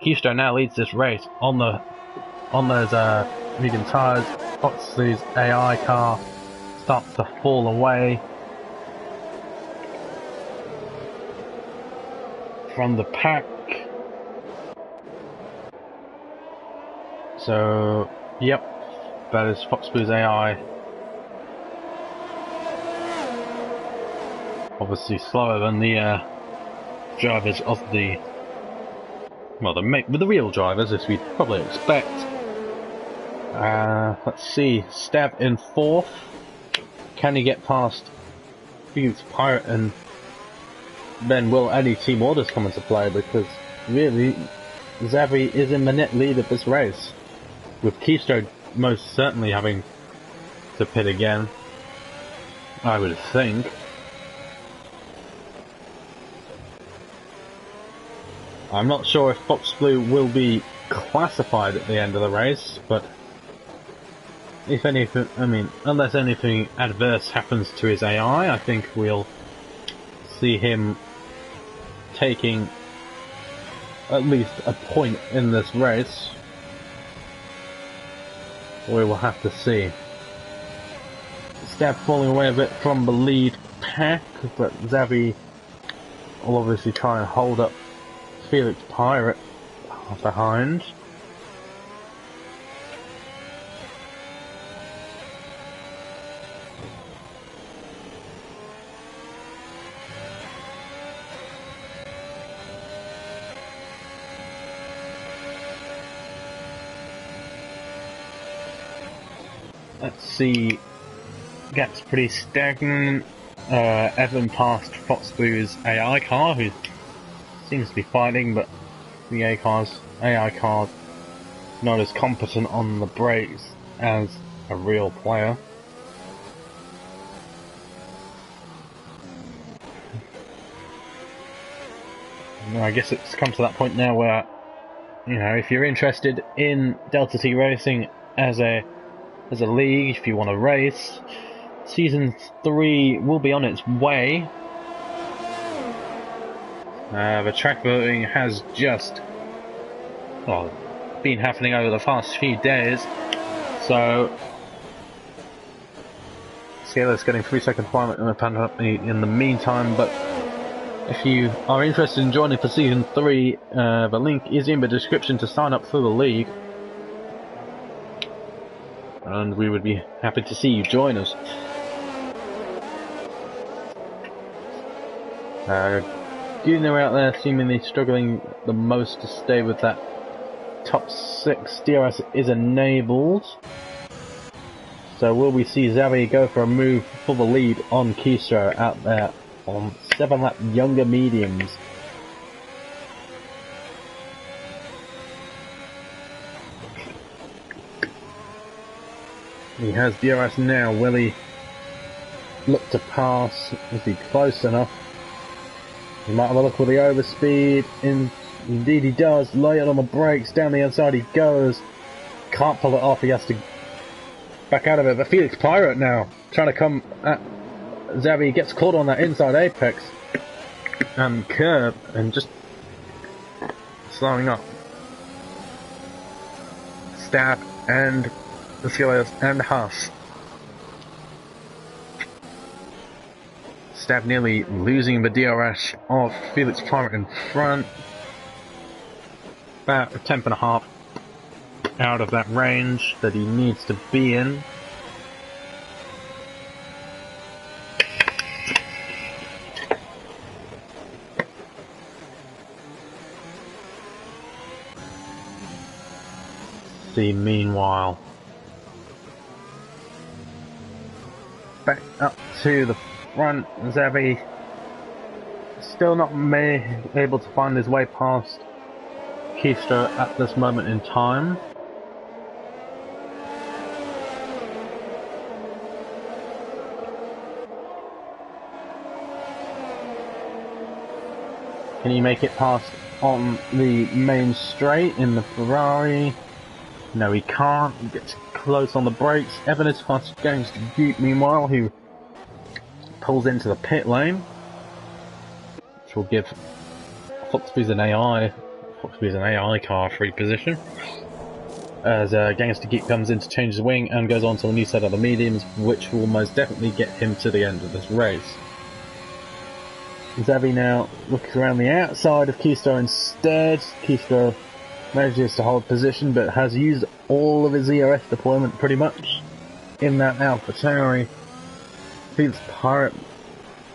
Speaker 1: Keystone now leads this race on those medium tyres. Foxley's AI car starts to fall away from the pack. So, yep, that is Foxboo's AI. Obviously slower than the drivers of the, well, the real drivers, as we'd probably expect. Let's see, Stab in 4th. Can he get past Felix Pirate, and then will any team orders come into play? Because really, Xavi is in the net lead of this race, with Keystone most certainly having to pit again, I would think. I'm not sure if Foxblue will be classified at the end of the race, but if anything, I mean, unless anything adverse happens to his AI, I think we'll see him taking at least a point in this race. We will have to see. Stab falling away a bit from the lead pack, but Xavi will obviously try and hold up Felix Pirate behind. Let's see, gap's pretty stagnant. Evan passed Foxboo's AI car, who seems to be fighting, but the AI car's not as competent on the brakes as a real player. I guess it's come to that point now where, you know, if you're interested in Delta T Racing as a league, if you want to race, Season 3 will be on its way. The track voting has just been happening over the past few days, so Scalar's getting 3-second requirement in the meantime, but if you are interested in joining for Season 3, the link is in the description to sign up for the league, and we would be happy to see you join us. Guna out there seemingly struggling the most to stay with that top 6. DRS is enabled, So will we see Xavi go for a move for the lead on Keystro out there on 7-lap younger mediums? He has DRS now. Will he look to pass? Is he close enough? He might have a look for the overspeed. Indeed he does. Lay it on the brakes. Down the inside he goes. Can't pull it off. He has to back out of it. But Felix Pirate now trying to come at Xavi. Gets caught on that inside apex and curb and just slowing up. Stab and the Skillers and Haas. Stab nearly losing the DRS of Felix Pirate in front. About a tenth and a half out of that range that he needs to be in. See, meanwhile, back up to the front, Xavi still not able to find his way past Keystro at this moment in time. Can he make it past on the main straight in the Ferrari? No, he can't. He gets close on the brakes. Evan is fast against Duke, meanwhile, who pulls into the pit lane, which will give Foxby's an AI car free position. As Gangster Geek comes in to change his wing and goes on to a new set of the mediums, which will most definitely get him to the end of this race. Xavi now looks around the outside of Keystro instead. Keystro manages to hold position, but has used all of his ERS deployment pretty much in that AlphaTauri. Felix Pirate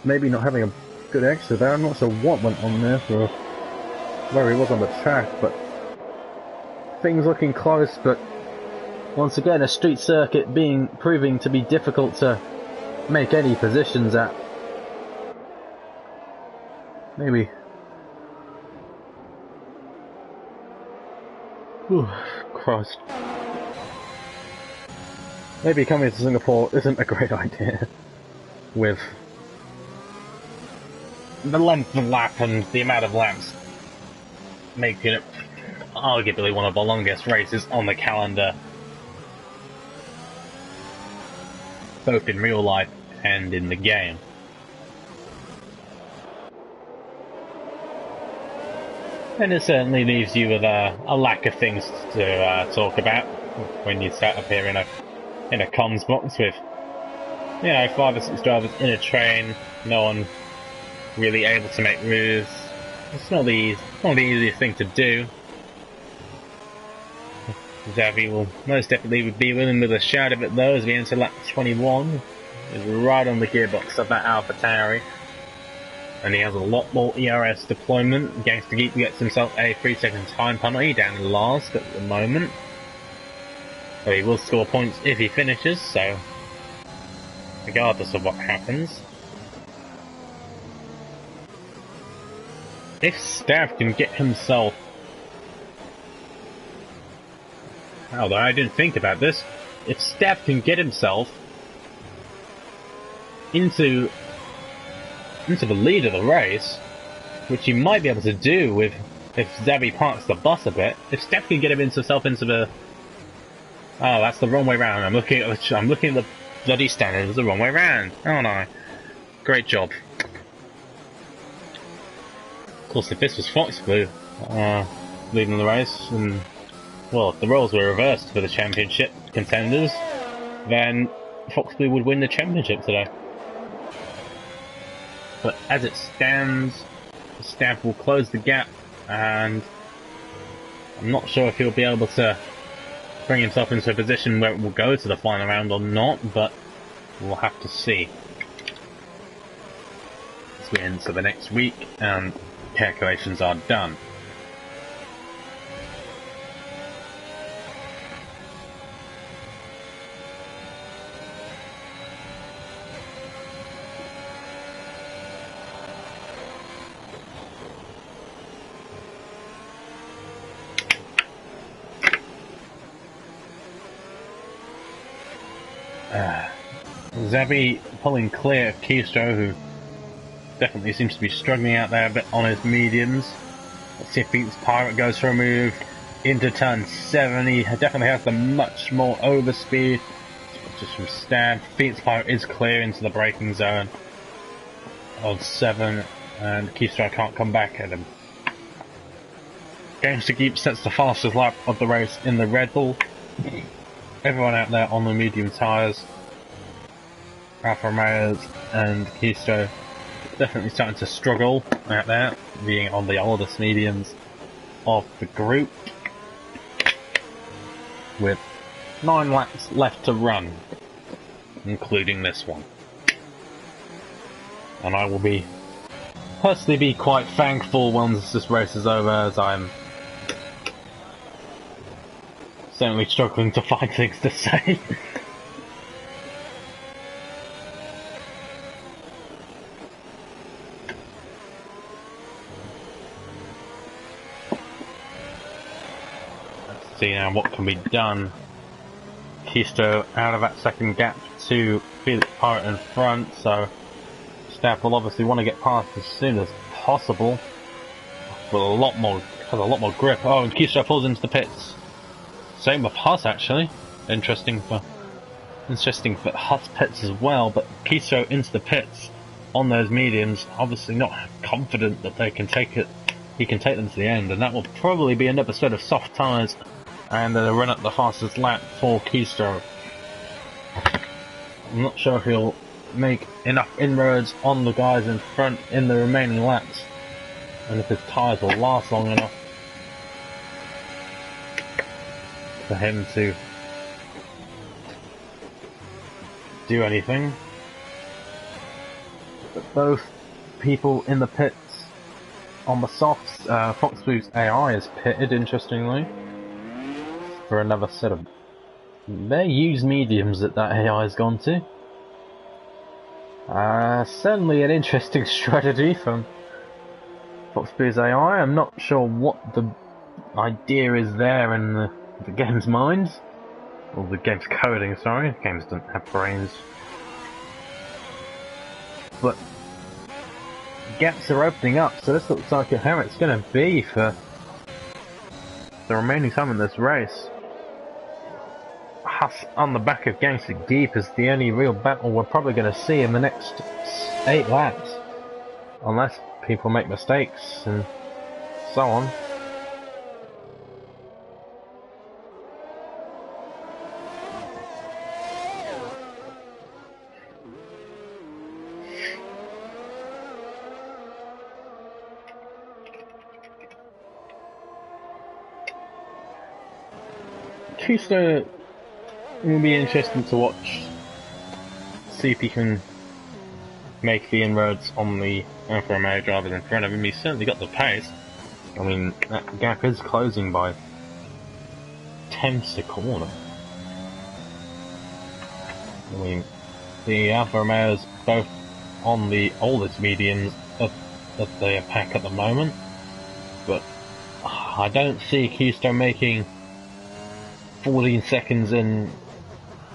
Speaker 1: maybe not having a good exit there. I'm not sure what went on there for where he was on the track, but things looking close. But once again, a street circuit proving to be difficult to make any positions at. Maybe. Whew, Christ. Maybe coming to Singapore isn't a great idea with the length of lap and the amount of laps, making it arguably one of the longest races on the calendar, both in real life and in the game. And it certainly leaves you with a lack of things to talk about when you sat up here in a comms box with, 5 or 6 drivers in a train, no one really able to make moves. It's not the easiest thing to do. Xavi will most definitely be willing with a shout of it though, as we enter lap 21. Is right on the gearbox of that AlphaTauri. And he has a lot more ERS deployment. Gangster Geek gets himself a 3-second time penalty down last at the moment. So he will score points if he finishes, so regardless of what happens. If Stav can get himself... Although I didn't think about this. If Stav can get himself into the lead of the race, which he might be able to do if Xavi parks the bus a bit. If Steph can get himself into the... Oh, that's the wrong way round. I'm looking at the bloody standard. It's the wrong way round. Oh no. Great job. Of course, if this was Fox Blue leading the race, and well, if the roles were reversed for the championship contenders, then Fox Blue would win the championship today. But as it stands, Stav will close the gap, and I'm not sure if he'll be able to bring himself into a position where it will go to the final round or not, but we'll have to see as we enter the next week and calculations are done. Zabi pulling clear of Keystro, who definitely seems to be struggling out there a bit on his mediums. Let's see if Phoenix Pirate goes for a move into turn 7. He definitely has the much more overspeed. Just from stab. Phoenix Pirate is clear into the braking zone of 7, and Keystro can't come back at him. Games to Keep sets the fastest lap of the race in the Red Bull. Everyone out there on the medium tyres, Alfa Romeos and Keystro, definitely starting to struggle out there, being on the oldest mediums of the group, with 9 laps left to run, including this one. And I will personally be quite thankful once this race is over, as I'm certainly struggling to find things to say. Let's see now what can be done. Keystro out of that second gap to Felix Pirate in front, so Staff will obviously want to get past as soon as possible. With has a lot more grip. Oh, and Keystro falls into the pits. Same with Huss, actually. Interesting for Huss pits as well, but Keystro into the pits on those mediums, obviously not confident that they can take it. He can take them to the end, and that will probably be another set of soft tyres and a run at the fastest lap for Keystro. I'm not sure if he'll make enough inroads on the guys in front in the remaining laps, and if his tyres will last long enough for him to do anything. But both people in the pits on the softs, Foxboo's AI is pitted, interestingly, for another set of their used mediums that AI has gone to. Certainly an interesting strategy from Foxboo's AI. I'm not sure what the idea is there in the game's minds, or the game's coding, sorry. Games don't have brains. But gaps are opening up, so this looks like how it's going to be for the remaining time in this race. Huss on the back of Gangster Geep is the only real battle we're probably going to see in the next 8 laps, unless people make mistakes and so on. Keystro will be interesting to watch, see if he can make the inroads on the Alfa Romeo drivers in front of him. He's certainly got the pace. I mean, that gap is closing by 10ths a corner. I mean, the Alfa Romeos both on the oldest mediums of the pack at the moment, but I don't see Keystro making 14 seconds in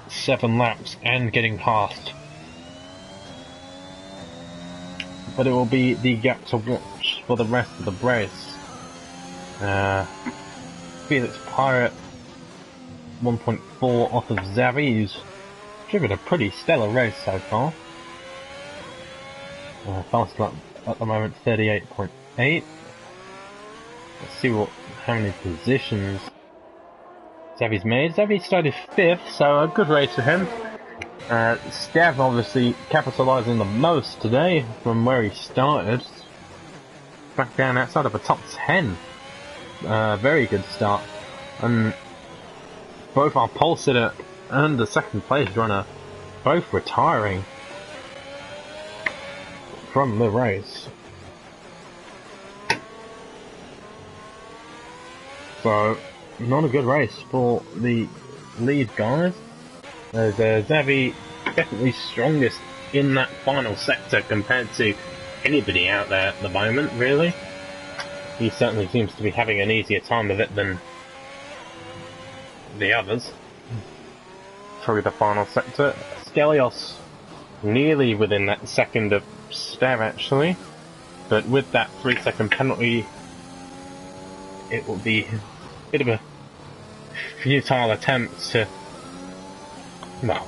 Speaker 1: 7 laps and getting past. But it will be the gap to watch for the rest of the race. Felix Pirate 1.4 off of Zavi, who's driven a pretty stellar race so far. Fast lap at the moment 38.8. Let's see how many positions Zavi's made. Zavi started 5th, so a good race for him. Stav obviously capitalising the most today from where he started. Back down outside of a top 10. Very good start. And both our pole sitter and the second place runner both retiring from the race. So, not a good race for the lead guys. There's Zavi definitely strongest in that final sector compared to anybody out there at the moment, really. He certainly seems to be having an easier time of it than the others. Through the final sector. Skelios nearly within that second of Stav actually, but with that 3-second penalty, it will be a bit of a futile attempt to, well,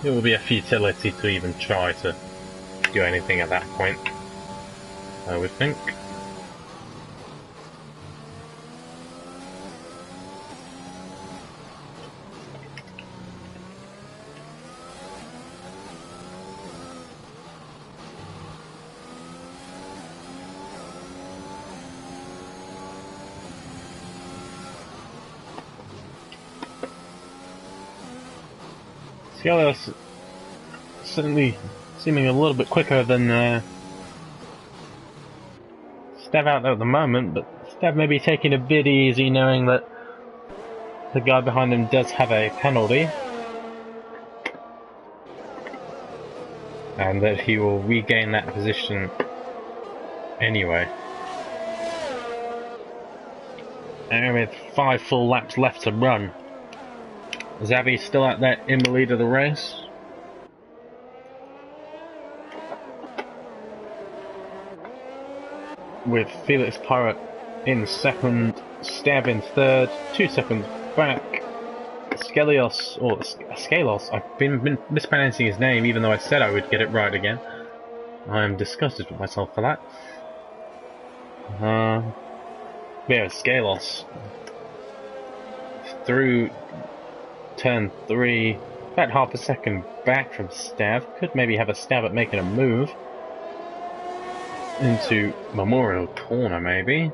Speaker 1: it will be a futility to even try to do anything at that point, I would think. Skellios certainly seeming a little bit quicker than Stav out there at the moment, but Stav may be taking a bit easy knowing that the guy behind him does have a penalty and that he will regain that position anyway. And with 5 full laps left to run, Xavi's still out there in the lead of the race. With Felix Pirate in second, Stav in third, 2 seconds back. Skellios, or Skelos, I've been mispronouncing his name even though I said I would get it right again. I am disgusted with myself for that. Yeah, Skelos. Through turn 3, about half a second back from Stav. Could maybe have a stab at making a move into Memorial Corner, maybe.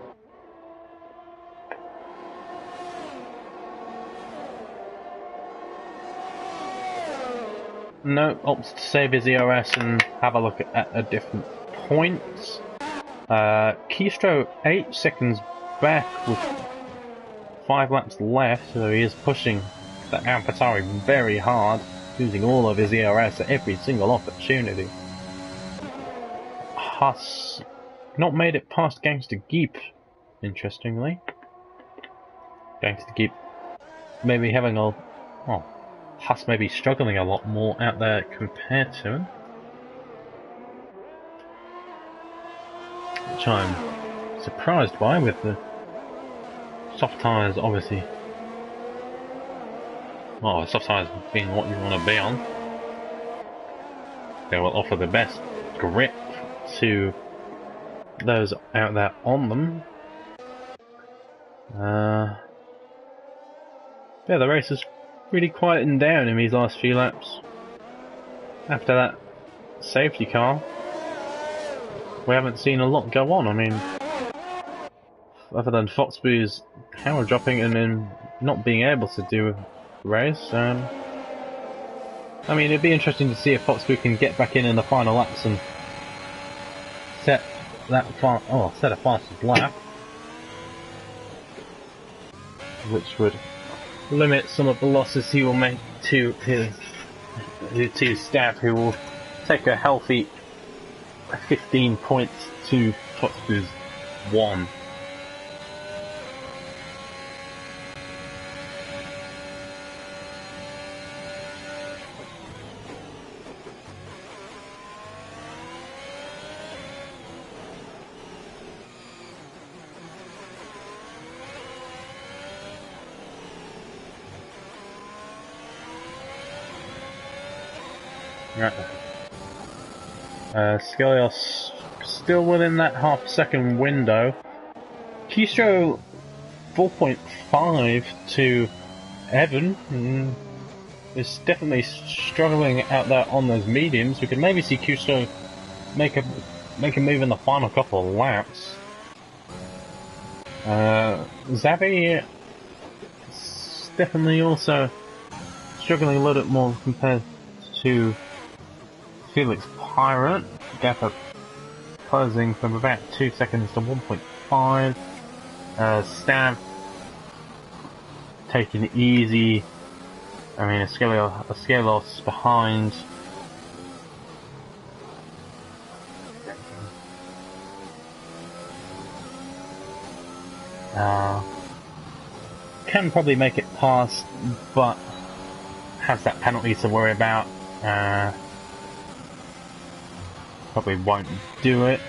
Speaker 1: No, opts to save his ERS and have a look at a different point. Keystro 8 seconds back with 5 laps left, so he is pushing the Alpatari very hard, using all of his ERS at every single opportunity. Huss not made it past Gangster Geep, interestingly. Gangster Geep maybe having a... oh, Huss may be struggling a lot more out there compared to him. Which I'm surprised by, with the soft tyres obviously... well, soft tyres being what you want to be on. They will offer the best grip to those out there on them. Yeah, the race is really quieting down in these last few laps. After that safety car, we haven't seen a lot go on. I mean, other than Foxboo's power dropping and then not being able to do a race. I mean, it'd be interesting to see if Foxboo can get back in the final laps and set that set a fastest lap, which would limit some of the losses he will make to his Stav, who will take a healthy 15 points to Foxboo's 1. Right. Skellios still within that half-second window. Keystro 4.5 to Evan is definitely struggling out there on those mediums. We could maybe see Keystro make a move in the final couple of laps. Xavi is definitely also struggling a little bit more compared to Felix Pirate. Gap up closing from about 2 seconds to 1.5. Stav taking it easy. I mean, a Skelos behind. Can probably make it past, but has that penalty to worry about. probably won't do it.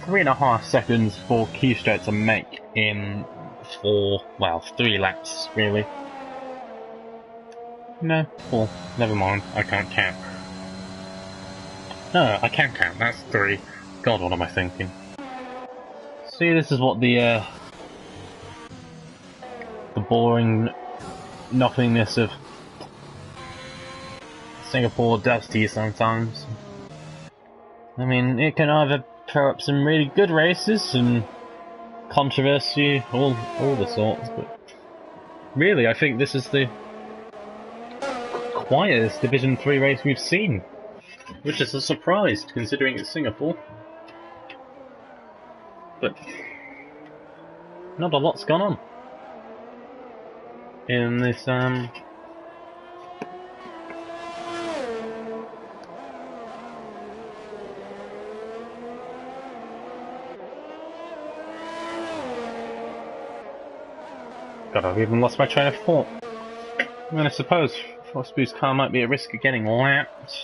Speaker 1: 3.5 seconds for Keystroke to make in 3 laps, really. No, 4. Never mind, I can't count. No, I can count, that's 3. God, what am I thinking? See, this is what the boring nothingness of Singapore does to you sometimes. I mean, it can either throw up some really good races and controversy, all the sorts, but really, I think this is the quietest Division 3 race we've seen, which is a surprise considering it's Singapore. But not a lot's gone on in this God, I've even lost my train of thought. I mean, I suppose Frostby's car might be at risk of getting lapped.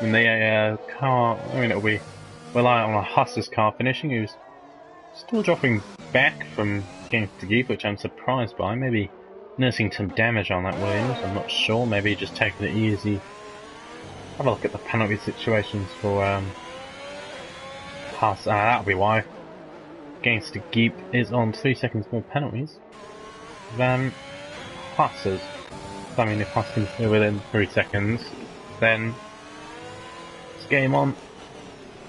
Speaker 1: And the car, I mean, it'll be reliant on a Huss's car finishing, who's still dropping back from Gangster Geep, which I'm surprised by. Maybe nursing some damage on that Williams, I'm not sure. Maybe just taking it easy. Have a look at the penalty situations for Huss. That'll be why. Gangster Geep is on 3 seconds more penalties than Huss's. I mean, if Huss can stay within 3 seconds, then it's game on.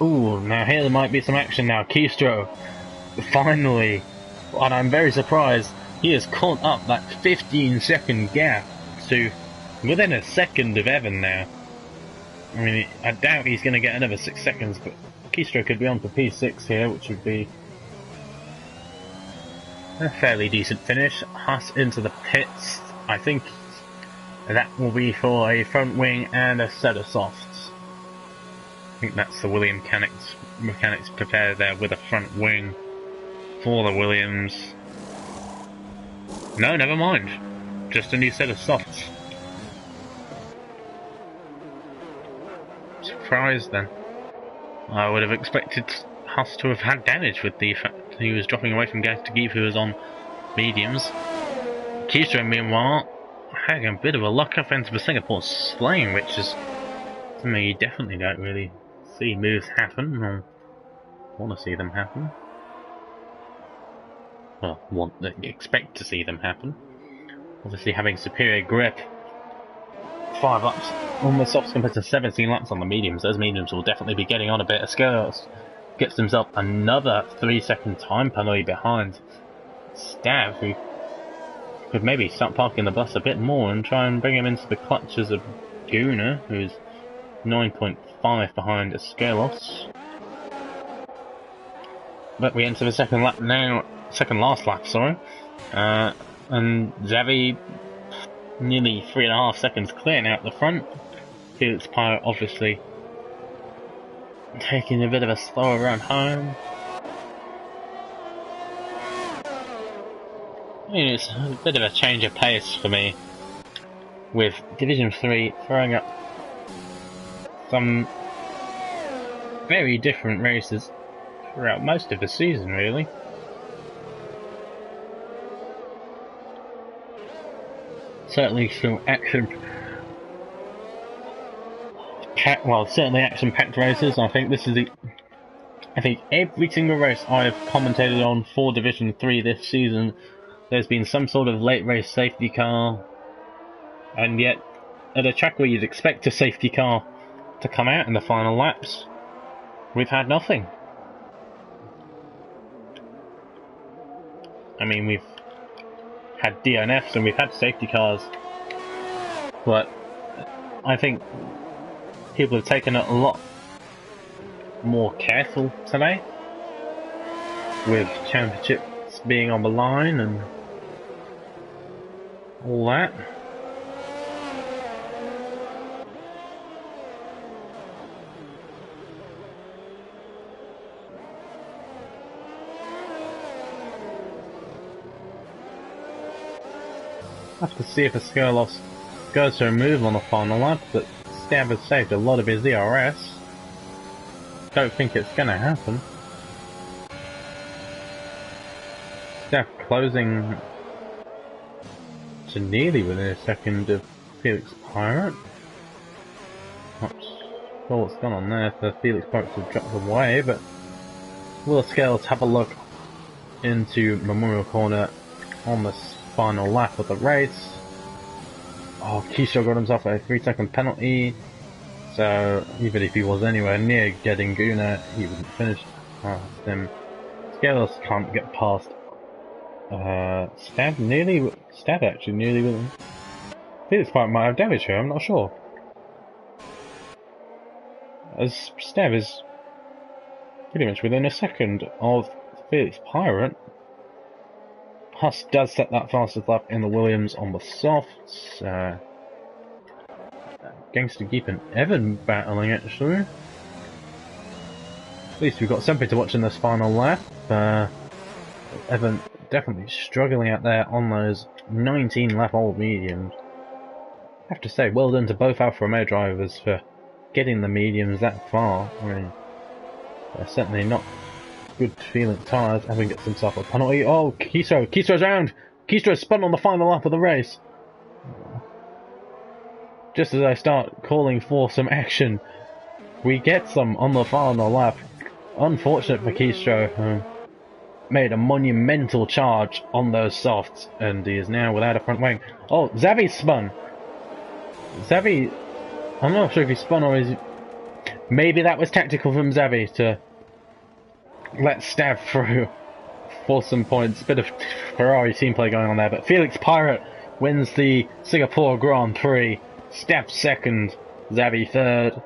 Speaker 1: Ooh, now here there might be some action now. Keystroke, finally, and I'm very surprised, he has caught up that 15-second gap to within a second of Evan now. I mean, I doubt he's going to get another 6 seconds, but Keystroke could be on for P6 here, which would be a fairly decent finish. Huss into the pits. I think that will be for a front wing and a set of softs. I think that's the Williams mechanics prepared there with a front wing for the Williams. No, never mind. Just a new set of softs. Surprised then. I would have expected Huss to have had damage with the fact that he was dropping away from Gangster Geep, who was on mediums. Keystroke, meanwhile, having a bit of a luck up into the Singapore slaying, which is something you definitely don't really see moves happen, or want to see them happen. Well, expect to see them happen. Obviously having superior grip. 5 laps on the softs compared to 17 laps on the mediums. Those mediums will definitely be getting on a bit of skirts. Gets himself another 3-second time penalty behind Stav, who could maybe start parking the bus a bit more and try and bring him into the clutches of Gooner, who's 9.5 behind Escalos. But we enter the second lap now, second last lap, sorry. And Xavi nearly 3.5 seconds clearing out the front. Felix Pyre obviously taking a bit of a slower run home. I mean, it's a bit of a change of pace for me, with Division 3 throwing up some very different races throughout most of the season, really. Certainly some certainly action-packed races. I think every single race I've commentated on for Division 3 this season, there's been some sort of late race safety car, and yet at a track where you'd expect a safety car to come out in the final laps, we've had nothing. I mean, we've had DNFs and we've had safety cars, but I think people have taken it a lot more careful today, with championships being on the line and all that. Have to see if Escalos goes for a move on the final lap, but Stav has saved a lot of his ERS. don't think it's gonna happen. Steph closing to nearly within a second of Felix Pirate. Not sure what's gone on there for Felix Pirate to drop away, but we'll scale to have a look into Memorial Corner on this final lap of the race. Oh, Keisha got himself a 3-second penalty, so even if he was anywhere near getting Guna, he wouldn't finish past him. Scalers can't get past Stab actually nearly with him. Felix Pirate might have damage here, I'm not sure. As Stab is pretty much within a second of Felix Pirate. Huss does set that fastest lap in the Williams on the softs. Gangster Geep and Evan battling actually. At least we've got something to watch in this final lap. Evan definitely struggling out there on those 19 lap old mediums. I have to say, well done to both Alfa Romeo drivers for getting the mediums that far. I mean, they're certainly not good feeling tyres. Evan gets himself a penalty. Oh, Keistro's round! Keistro spun on the final lap of the race. Just as I start calling for some action, we get some on the final lap. Unfortunate for Keistro, who made a monumental charge on those softs, and he is now without a front wing. Oh, Xavi spun! Xavi, I'm not sure if he spun or is... Maybe that was tactical from Xavi to let Stav through for some points. Bit of Ferrari team play going on there, but Felix Pirate wins the Singapore Grand Prix. Stav second, Xavi third,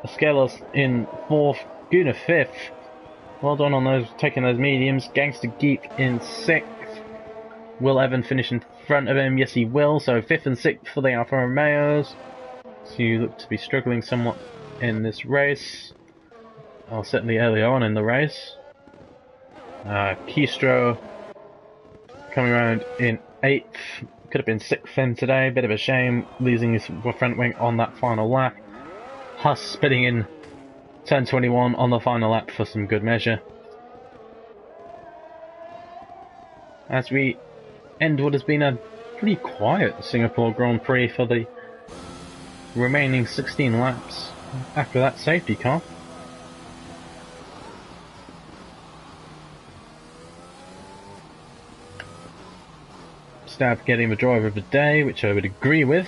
Speaker 1: Askelos in fourth, Guna fifth. Well done on those, taking those mediums. Gangster Geek in sixth. Will Evan finish in front of him? Yes, he will. So fifth and sixth for the Alfa Romeos. So you look to be struggling somewhat in this race. Well, certainly earlier on in the race. Keistro coming around in 8th, could have been 6th in today, bit of a shame, losing his front wing on that final lap. Huss spitting in turn 21 on the final lap for some good measure. As we end what has been a pretty quiet Singapore Grand Prix for the remaining 16 laps after that safety car. Stav getting the driver of the day, which I would agree with.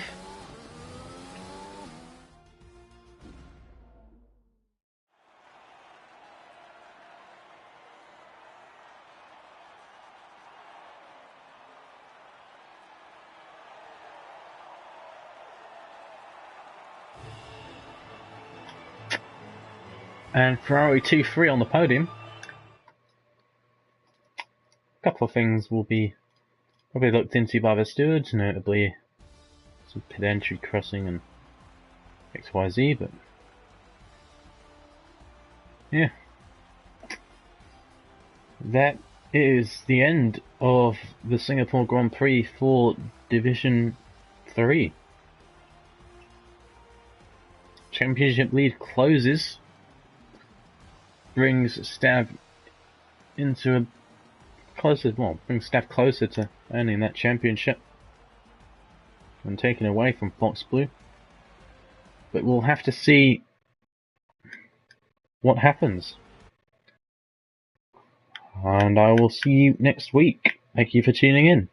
Speaker 1: And Ferrari 2-3 on the podium. A couple of things will be probably looked into by the stewards, notably some pit entry crossing and XYZ, but yeah. That is the end of the Singapore Grand Prix for Division 3. Championship lead closes, brings Stav into a brings Stav closer to earning that championship and taken away from Fox Blue. But we'll have to see what happens. And I will see you next week. Thank you for tuning in.